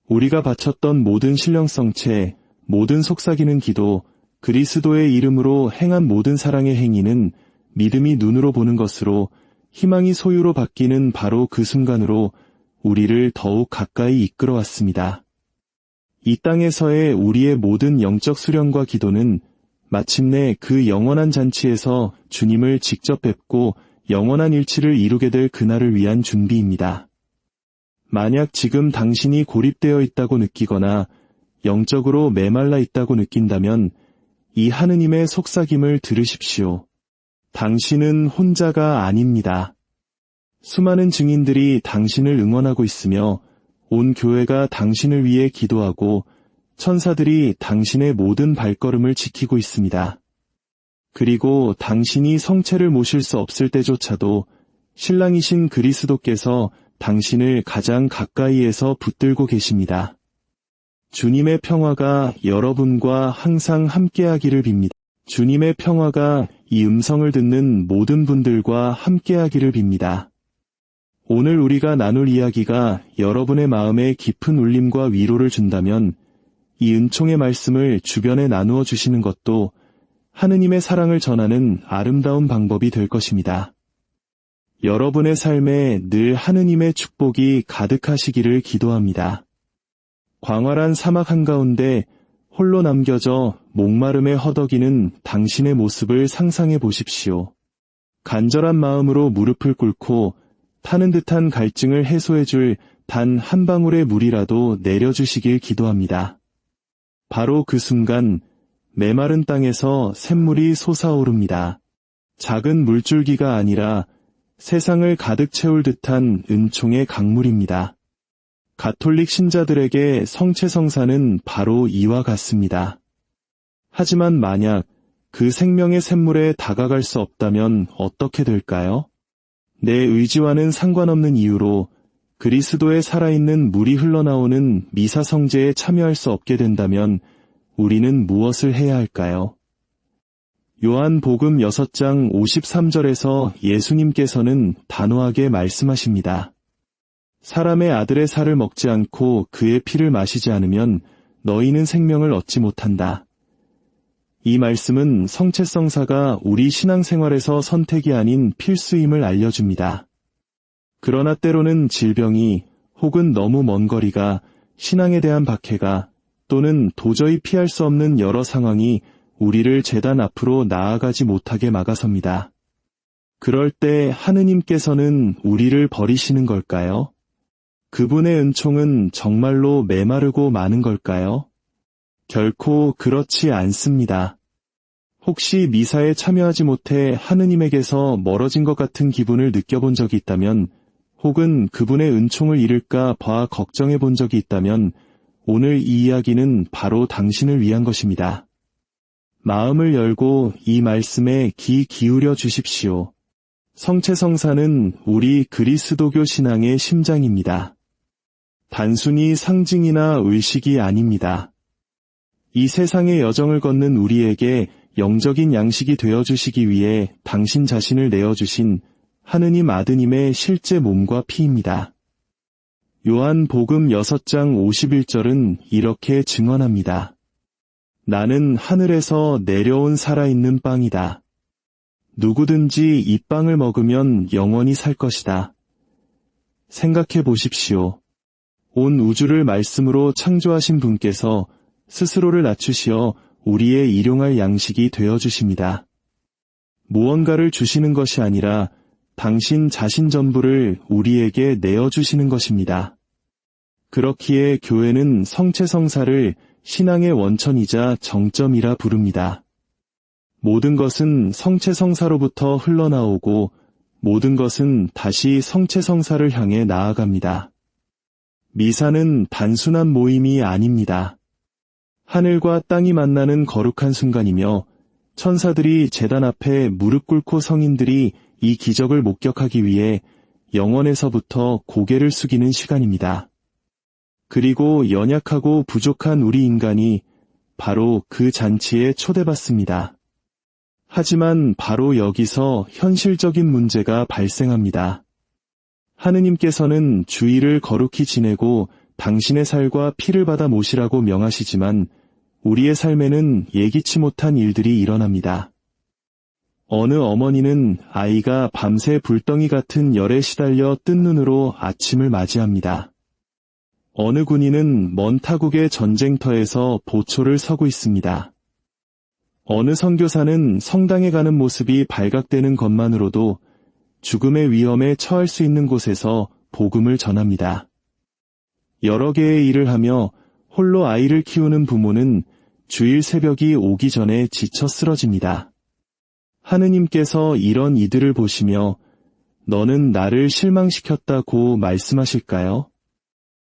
우리가 바쳤던 모든 신령성체, 모든 속삭이는 기도, 그리스도의 이름으로 행한 모든 사랑의 행위는 믿음이 눈으로 보는 것으로 희망이 소유로 바뀌는 바로 그 순간으로 우리를 더욱 가까이 이끌어왔습니다. 이 땅에서의 우리의 모든 영적 수련과 기도는 마침내 그 영원한 잔치에서 주님을 직접 뵙고 영원한 일치를 이루게 될 그날을 위한 준비입니다. 만약 지금 당신이 고립되어 있다고 느끼거나 영적으로 메말라 있다고 느낀다면 이 하느님의 속삭임을 들으십시오. 당신은 혼자가 아닙니다. 수많은 증인들이 당신을 응원하고 있으며 온 교회가 당신을 위해 기도하고 천사들이 당신의 모든 발걸음을 지키고 있습니다. 그리고 당신이 성체를 모실 수 없을 때조차도 신랑이신 그리스도께서 당신을 가장 가까이에서 붙들고 계십니다. 주님의 평화가 여러분과 항상 함께하기를 빕니다. 주님의 평화가 이 음성을 듣는 모든 분들과 함께하기를 빕니다. 오늘 우리가 나눌 이야기가 여러분의 마음에 깊은 울림과 위로를 준다면 이 은총의 말씀을 주변에 나누어 주시는 것도 하느님의 사랑을 전하는 아름다운 방법이 될 것입니다. 여러분의 삶에 늘 하느님의 축복이 가득하시기를 기도합니다. 광활한 사막 한가운데 홀로 남겨져 목마름에 허덕이는 당신의 모습을 상상해 보십시오. 간절한 마음으로 무릎을 꿇고 타는 듯한 갈증을 해소해 줄 단 한 방울의 물이라도 내려주시길 기도합니다. 바로 그 순간 메마른 땅에서 샘물이 솟아오릅니다. 작은 물줄기가 아니라 세상을 가득 채울 듯한 은총의 강물입니다. 가톨릭 신자들에게 성체성사는 바로 이와 같습니다. 하지만 만약 그 생명의 샘물에 다가갈 수 없다면 어떻게 될까요? 내 의지와는 상관없는 이유로 그리스도의 살아있는 물이 흘러나오는 미사 성제에 참여할 수 없게 된다면 우리는 무엇을 해야 할까요? 요한복음 6장 53절에서 예수님께서는 단호하게 말씀하십니다. 사람의 아들의 살을 먹지 않고 그의 피를 마시지 않으면 너희는 생명을 얻지 못한다. 이 말씀은 성체성사가 우리 신앙생활에서 선택이 아닌 필수임을 알려줍니다. 그러나 때로는 질병이 혹은 너무 먼 거리가, 신앙에 대한 박해가 또는 도저히 피할 수 없는 여러 상황이 우리를 제단 앞으로 나아가지 못하게 막아섭니다. 그럴 때 하느님께서는 우리를 버리시는 걸까요? 그분의 은총은 정말로 메마르고 많은 걸까요? 결코 그렇지 않습니다. 혹시 미사에 참여하지 못해 하느님에게서 멀어진 것 같은 기분을 느껴본 적이 있다면, 혹은 그분의 은총을 잃을까 봐 걱정해 본 적이 있다면, 오늘 이 이야기는 바로 당신을 위한 것입니다. 마음을 열고 이 말씀에 귀 기울여 주십시오. 성체성사는 우리 그리스도교 신앙의 심장입니다. 단순히 상징이나 의식이 아닙니다. 이 세상의 여정을 걷는 우리에게 영적인 양식이 되어주시기 위해 당신 자신을 내어주신 하느님 아드님의 실제 몸과 피입니다. 요한복음 6장 51절은 이렇게 증언합니다. 나는 하늘에서 내려온 살아있는 빵이다. 누구든지 이 빵을 먹으면 영원히 살 것이다. 생각해 보십시오. 온 우주를 말씀으로 창조하신 분께서 스스로를 낮추시어 우리의 일용할 양식이 되어주십니다. 무언가를 주시는 것이 아니라 당신 자신 전부를 우리에게 내어주시는 것입니다. 그렇기에 교회는 성체성사를 신앙의 원천이자 정점이라 부릅니다. 모든 것은 성체성사로부터 흘러나오고 모든 것은 다시 성체성사를 향해 나아갑니다. 미사는 단순한 모임이 아닙니다. 하늘과 땅이 만나는 거룩한 순간이며 천사들이 제단 앞에 무릎 꿇고 성인들이 이 기적을 목격하기 위해 영원에서부터 고개를 숙이는 시간입니다. 그리고 연약하고 부족한 우리 인간이 바로 그 잔치에 초대받습니다. 하지만 바로 여기서 현실적인 문제가 발생합니다. 하느님께서는 주일을 거룩히 지내고 당신의 살과 피를 받아 모시라고 명하시지만 우리의 삶에는 예기치 못한 일들이 일어납니다. 어느 어머니는 아이가 밤새 불덩이 같은 열에 시달려 뜬 눈으로 아침을 맞이합니다. 어느 군인은 먼 타국의 전쟁터에서 보초를 서고 있습니다. 어느 선교사는 성당에 가는 모습이 발각되는 것만으로도 죽음의 위험에 처할 수 있는 곳에서 복음을 전합니다. 여러 개의 일을 하며 홀로 아이를 키우는 부모는 주일 새벽이 오기 전에 지쳐 쓰러집니다. 하느님께서 이런 이들을 보시며 너는 나를 실망시켰다고 말씀하실까요?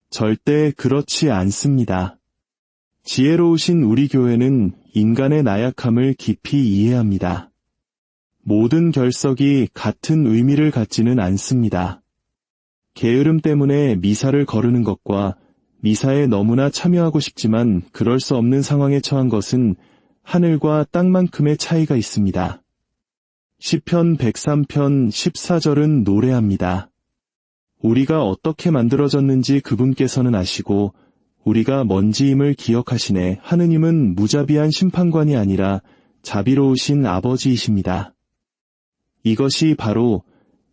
절대 그렇지 않습니다. 지혜로우신 우리 교회는 인간의 나약함을 깊이 이해합니다. 모든 결석이 같은 의미를 갖지는 않습니다. 게으름 때문에 미사를 거르는 것과 미사에 너무나 참여하고 싶지만 그럴 수 없는 상황에 처한 것은 하늘과 땅만큼의 차이가 있습니다. 시편 103편 14절은 노래합니다. 우리가 어떻게 만들어졌는지 그분께서는 아시고 우리가 먼지임을 기억하시네. 하느님은 무자비한 심판관이 아니라 자비로우신 아버지이십니다. 이것이 바로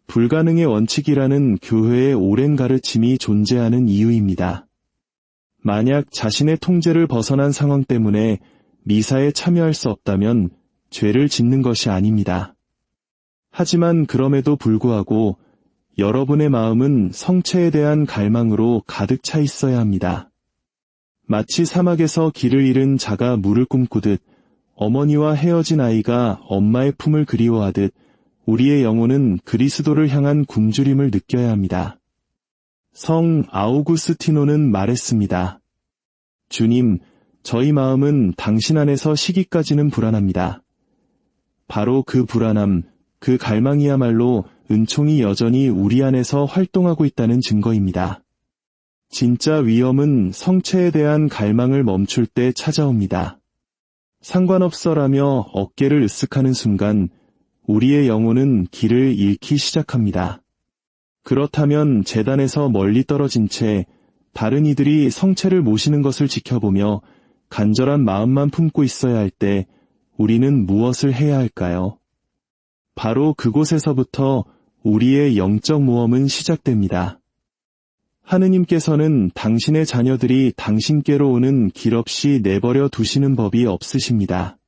불가능의 원칙이라는 교회의 오랜 가르침이 존재하는 이유입니다. 만약 자신의 통제를 벗어난 상황 때문에 미사에 참여할 수 없다면 죄를 짓는 것이 아닙니다. 하지만 그럼에도 불구하고 여러분의 마음은 성체에 대한 갈망으로 가득 차 있어야 합니다. 마치 사막에서 길을 잃은 자가 물을 꿈꾸듯 어머니와 헤어진 아이가 엄마의 품을 그리워하듯 우리의 영혼은 그리스도를 향한 굶주림을 느껴야 합니다. 성 아우구스티노는 말했습니다. 주님, 저희 마음은 당신 안에서 쉬기까지는 불안합니다. 바로 그 불안함, 그 갈망이야말로 은총이 여전히 우리 안에서 활동하고 있다는 증거입니다. 진짜 위험은 성체에 대한 갈망을 멈출 때 찾아옵니다. 상관없어라며 어깨를 으쓱하는 순간 우리의 영혼은 길을 잃기 시작합니다. 그렇다면 제단에서 멀리 떨어진 채 다른 이들이 성체를 모시는 것을 지켜보며 간절한 마음만 품고 있어야 할 때 우리는 무엇을 해야 할까요? 바로 그곳에서부터 우리의 영적 모험은 시작됩니다. 하느님께서는 당신의 자녀들이 당신께로 오는 길 없이 내버려 두시는 법이 없으십니다.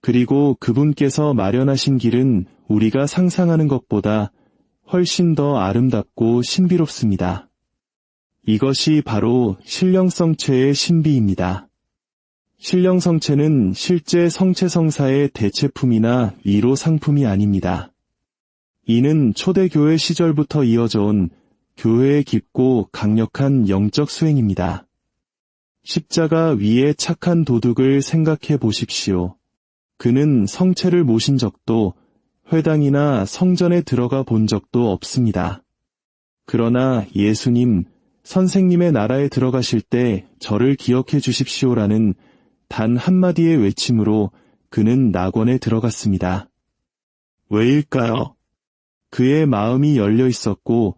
그리고 그분께서 마련하신 길은 우리가 상상하는 것보다 훨씬 더 아름답고 신비롭습니다. 이것이 바로 신령성체의 신비입니다. 신령성체는 실제 성체성사의 대체품이나 위로 상품이 아닙니다. 이는 초대교회 시절부터 이어져 온 교회의 깊고 강력한 영적 수행입니다. 십자가 위에 착한 도둑을 생각해 보십시오. 그는 성체를 모신 적도 회당이나 성전에 들어가 본 적도 없습니다. 그러나 예수님, 선생님의 나라에 들어가실 때 저를 기억해 주십시오라는 단 한마디의 외침으로 그는 낙원에 들어갔습니다. 왜일까요? 그의 마음이 열려 있었고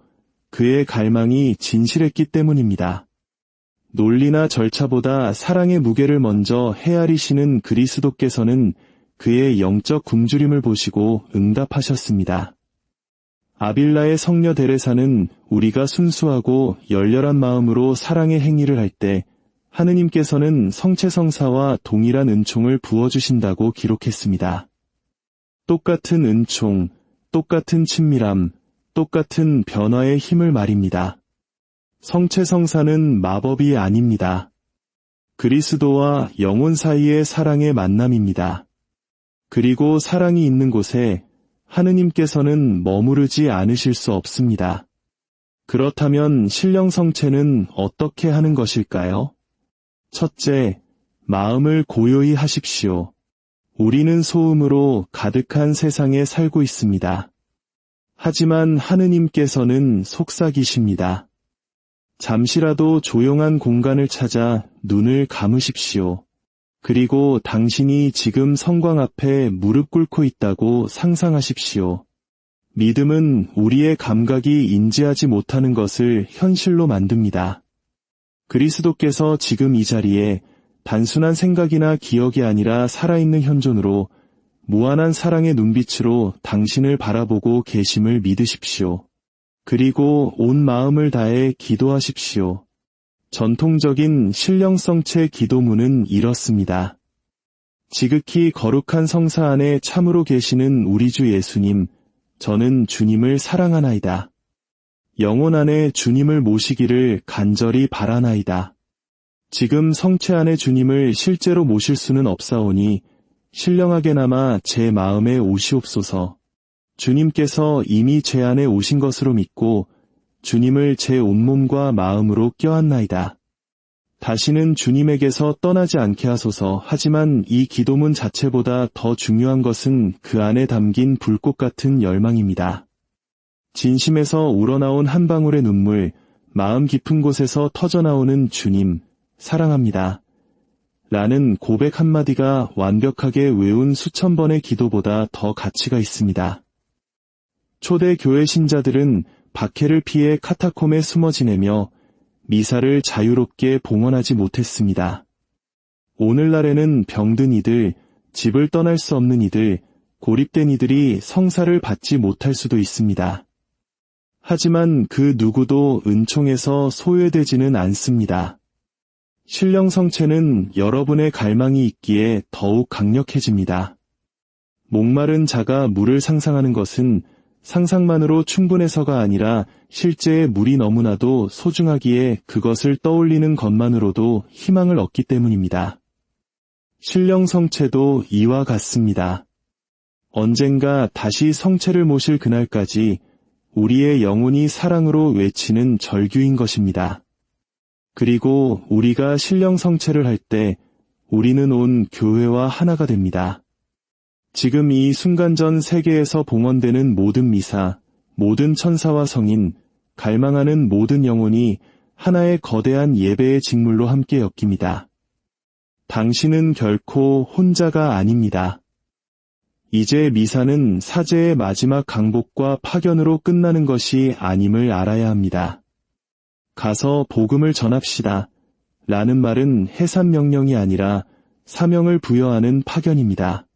그의 갈망이 진실했기 때문입니다. 논리나 절차보다 사랑의 무게를 먼저 헤아리시는 그리스도께서는 그의 영적 굶주림을 보시고 응답하셨습니다. 아빌라의 성녀 데레사는 우리가 순수하고 열렬한 마음으로 사랑의 행위를 할 때 하느님께서는 성체성사와 동일한 은총을 부어주신다고 기록했습니다. 똑같은 은총, 똑같은 친밀함, 똑같은 변화의 힘을 말입니다. 성체성사는 마법이 아닙니다. 그리스도와 영혼 사이의 사랑의 만남입니다. 그리고 사랑이 있는 곳에 하느님께서는 머무르지 않으실 수 없습니다. 그렇다면 신령성체는 어떻게 하는 것일까요? 첫째, 마음을 고요히 하십시오. 우리는 소음으로 가득한 세상에 살고 있습니다. 하지만 하느님께서는 속삭이십니다. 잠시라도 조용한 공간을 찾아 눈을 감으십시오. 그리고 당신이 지금 성광 앞에 무릎 꿇고 있다고 상상하십시오. 믿음은 우리의 감각이 인지하지 못하는 것을 현실로 만듭니다. 그리스도께서 지금 이 자리에 단순한 생각이나 기억이 아니라 살아있는 현존으로 무한한 사랑의 눈빛으로 당신을 바라보고 계심을 믿으십시오. 그리고 온 마음을 다해 기도하십시오. 전통적인 신령성체 기도문은 이렇습니다. 지극히 거룩한 성사 안에 참으로 계시는 우리 주 예수님, 저는 주님을 사랑하나이다. 영혼 안에 주님을 모시기를 간절히 바라나이다. 지금 성체 안에 주님을 실제로 모실 수는 없사오니 신령하게나마 제 마음에 오시옵소서. 주님께서 이미 제 안에 오신 것으로 믿고 주님을 제 온몸과 마음으로 껴안나이다. 다시는 주님에게서 떠나지 않게 하소서. 하지만 이 기도문 자체보다 더 중요한 것은 그 안에 담긴 불꽃 같은 열망입니다. 진심에서 우러나온 한 방울의 눈물, 마음 깊은 곳에서 터져나오는 주님, 사랑합니다. 라는 고백 한마디가 완벽하게 외운 수천 번의 기도보다 더 가치가 있습니다. 초대 교회 신자들은 박해를 피해 카타콤에 숨어 지내며 미사를 자유롭게 봉헌하지 못했습니다. 오늘날에는 병든 이들, 집을 떠날 수 없는 이들, 고립된 이들이 성사를 받지 못할 수도 있습니다. 하지만 그 누구도 은총에서 소외되지는 않습니다. 신령성체는 여러분의 갈망이 있기에 더욱 강력해집니다. 목마른 자가 물을 상상하는 것은 상상만으로 충분해서가 아니라 실제의 물이 너무나도 소중하기에 그것을 떠올리는 것만으로도 희망을 얻기 때문입니다. 신령성체도 이와 같습니다. 언젠가 다시 성체를 모실 그날까지 우리의 영혼이 사랑으로 외치는 절규인 것입니다. 그리고 우리가 신령성체를 할 때 우리는 온 교회와 하나가 됩니다. 지금 이 순간 전 세계에서 봉헌되는 모든 미사, 모든 천사와 성인, 갈망하는 모든 영혼이 하나의 거대한 예배의 직물로 함께 엮입니다. 당신은 결코 혼자가 아닙니다. 이제 미사는 사제의 마지막 강복과 파견으로 끝나는 것이 아님을 알아야 합니다. 가서 복음을 전합시다. 라는 말은 해산명령이 아니라 사명을 부여하는 파견입니다.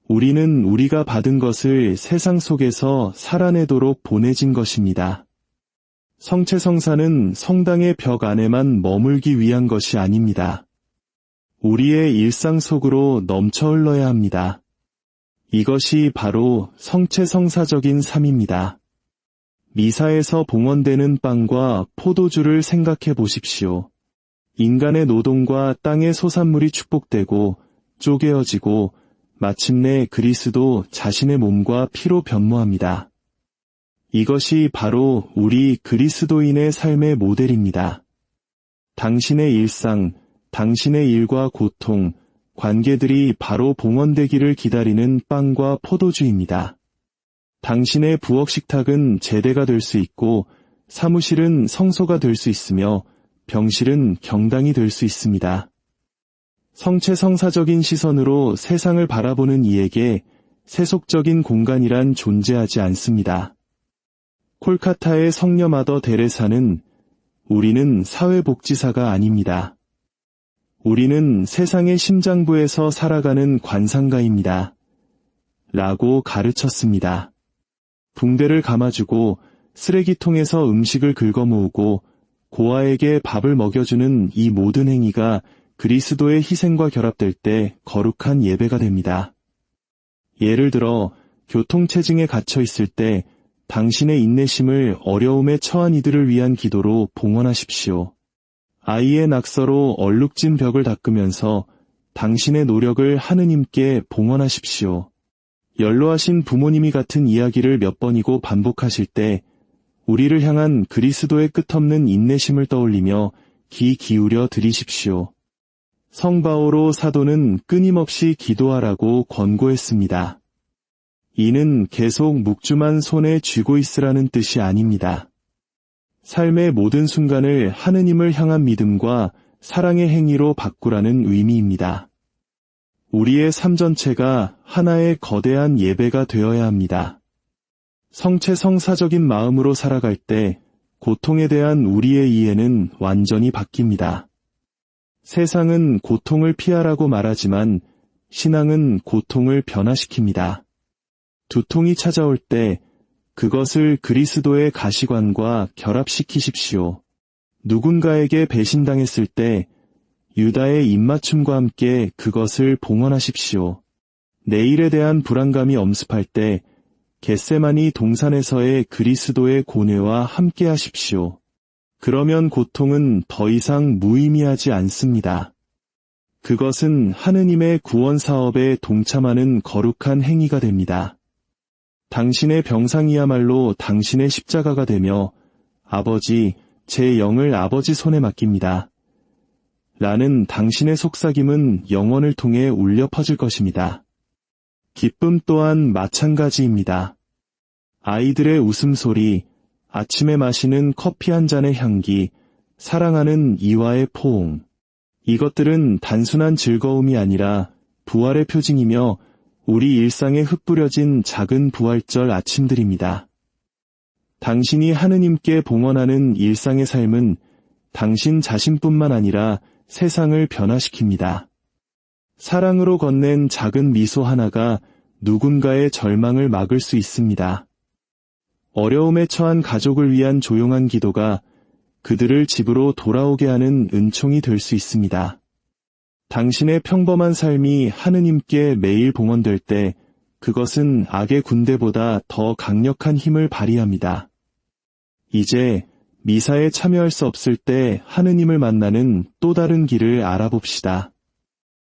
우리는 우리가 받은 것을 세상 속에서 살아내도록 보내진 것입니다. 성체성사는 성당의 벽 안에만 머물기 위한 것이 아닙니다. 우리의 일상 속으로 넘쳐 흘러야 합니다. 이것이 바로 성체성사적인 삶입니다. 미사에서 봉헌되는 빵과 포도주를 생각해 보십시오. 인간의 노동과 땅의 소산물이 축복되고 쪼개어지고 마침내 그리스도 자신의 몸과 피로 변모합니다. 이것이 바로 우리 그리스도인의 삶의 모델입니다. 당신의 일상, 당신의 일과 고통, 관계들이 바로 봉헌되기를 기다리는 빵과 포도주입니다. 당신의 부엌 식탁은 제대가 될 수 있고 사무실은 성소가 될 수 있으며 병실은 경당이 될 수 있습니다. 성체성사적인 시선으로 세상을 바라보는 이에게 세속적인 공간이란 존재하지 않습니다. 콜카타의 성녀마더 데레사는 우리는 사회복지사가 아닙니다. 우리는 세상의 심장부에서 살아가는 관상가입니다. 라고 가르쳤습니다. 붕대를 감아주고 쓰레기통에서 음식을 긁어모으고 고아에게 밥을 먹여주는 이 모든 행위가 그리스도의 희생과 결합될 때 거룩한 예배가 됩니다. 예를 들어 교통체증에 갇혀 있을 때 당신의 인내심을 어려움에 처한 이들을 위한 기도로 봉헌하십시오. 아이의 낙서로 얼룩진 벽을 닦으면서 당신의 노력을 하느님께 봉헌하십시오. 연로하신 부모님이 같은 이야기를 몇 번이고 반복하실 때 우리를 향한 그리스도의 끝없는 인내심을 떠올리며 귀 기울여 드리십시오. 성 바오로 사도는 끊임없이 기도하라고 권고했습니다. 이는 계속 묵주만 손에 쥐고 있으라는 뜻이 아닙니다. 삶의 모든 순간을 하느님을 향한 믿음과 사랑의 행위로 바꾸라는 의미입니다. 우리의 삶 전체가 하나의 거대한 예배가 되어야 합니다. 성체성사적인 마음으로 살아갈 때 고통에 대한 우리의 이해는 완전히 바뀝니다. 세상은 고통을 피하라고 말하지만 신앙은 고통을 변화시킵니다. 두통이 찾아올 때 그것을 그리스도의 가시관과 결합시키십시오. 누군가에게 배신당했을 때 유다의 입맞춤과 함께 그것을 봉헌하십시오. 내일에 대한 불안감이 엄습할 때 겟세마니 동산에서의 그리스도의 고뇌와 함께 하십시오. 그러면 고통은 더 이상 무의미하지 않습니다. 그것은 하느님의 구원 사업에 동참하는 거룩한 행위가 됩니다. 당신의 병상이야말로 당신의 십자가가 되며 아버지, 제 영을 아버지 손에 맡깁니다. 라는 당신의 속삭임은 영혼을 통해 울려 퍼질 것입니다. 기쁨 또한 마찬가지입니다. 아이들의 웃음소리, 아침에 마시는 커피 한 잔의 향기, 사랑하는 이와의 포옹. 이것들은 단순한 즐거움이 아니라 부활의 표징이며 우리 일상에 흩뿌려진 작은 부활절 아침들입니다. 당신이 하느님께 봉헌하는 일상의 삶은 당신 자신뿐만 아니라 세상을 변화시킵니다. 사랑으로 건넨 작은 미소 하나가 누군가의 절망을 막을 수 있습니다. 어려움에 처한 가족을 위한 조용한 기도가 그들을 집으로 돌아오게 하는 은총이 될 수 있습니다. 당신의 평범한 삶이 하느님께 매일 봉헌될 때 그것은 악의 군대보다 더 강력한 힘을 발휘합니다. 이제 미사에 참여할 수 없을 때 하느님을 만나는 또 다른 길을 알아봅시다.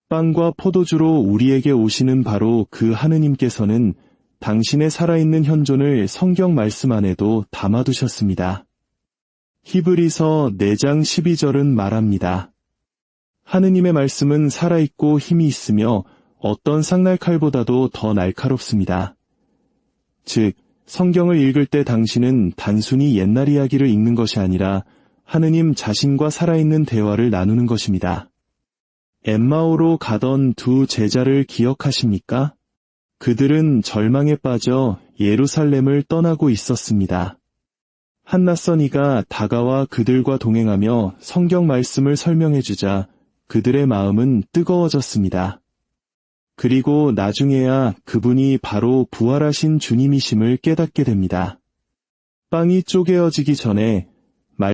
빵과 포도주로 우리에게 오시는 바로 그 하느님께서는 당신의 살아있는 현존을 성경 말씀 안에도 담아두셨습니다. 히브리서 4장 12절은 말합니다. 하느님의 말씀은 살아있고 힘이 있으며 어떤 쌍날칼보다도 더 날카롭습니다. 즉, 성경을 읽을 때 당신은 단순히 옛날 이야기를 읽는 것이 아니라 하느님 자신과 살아있는 대화를 나누는 것입니다. 엠마오로 가던 두 제자를 기억하십니까? 그들은 절망에 빠져 예루살렘을 떠나고 있었습니다. 한 낯선 이가 다가와 그들과 동행하며 성경 말씀을 설명해주자 그들의 마음은 뜨거워졌습니다. 그리고 나중에야 그분이 바로 부활하신 주님이심을 깨닫게 됩니다. 빵이 쪼개어지기 전에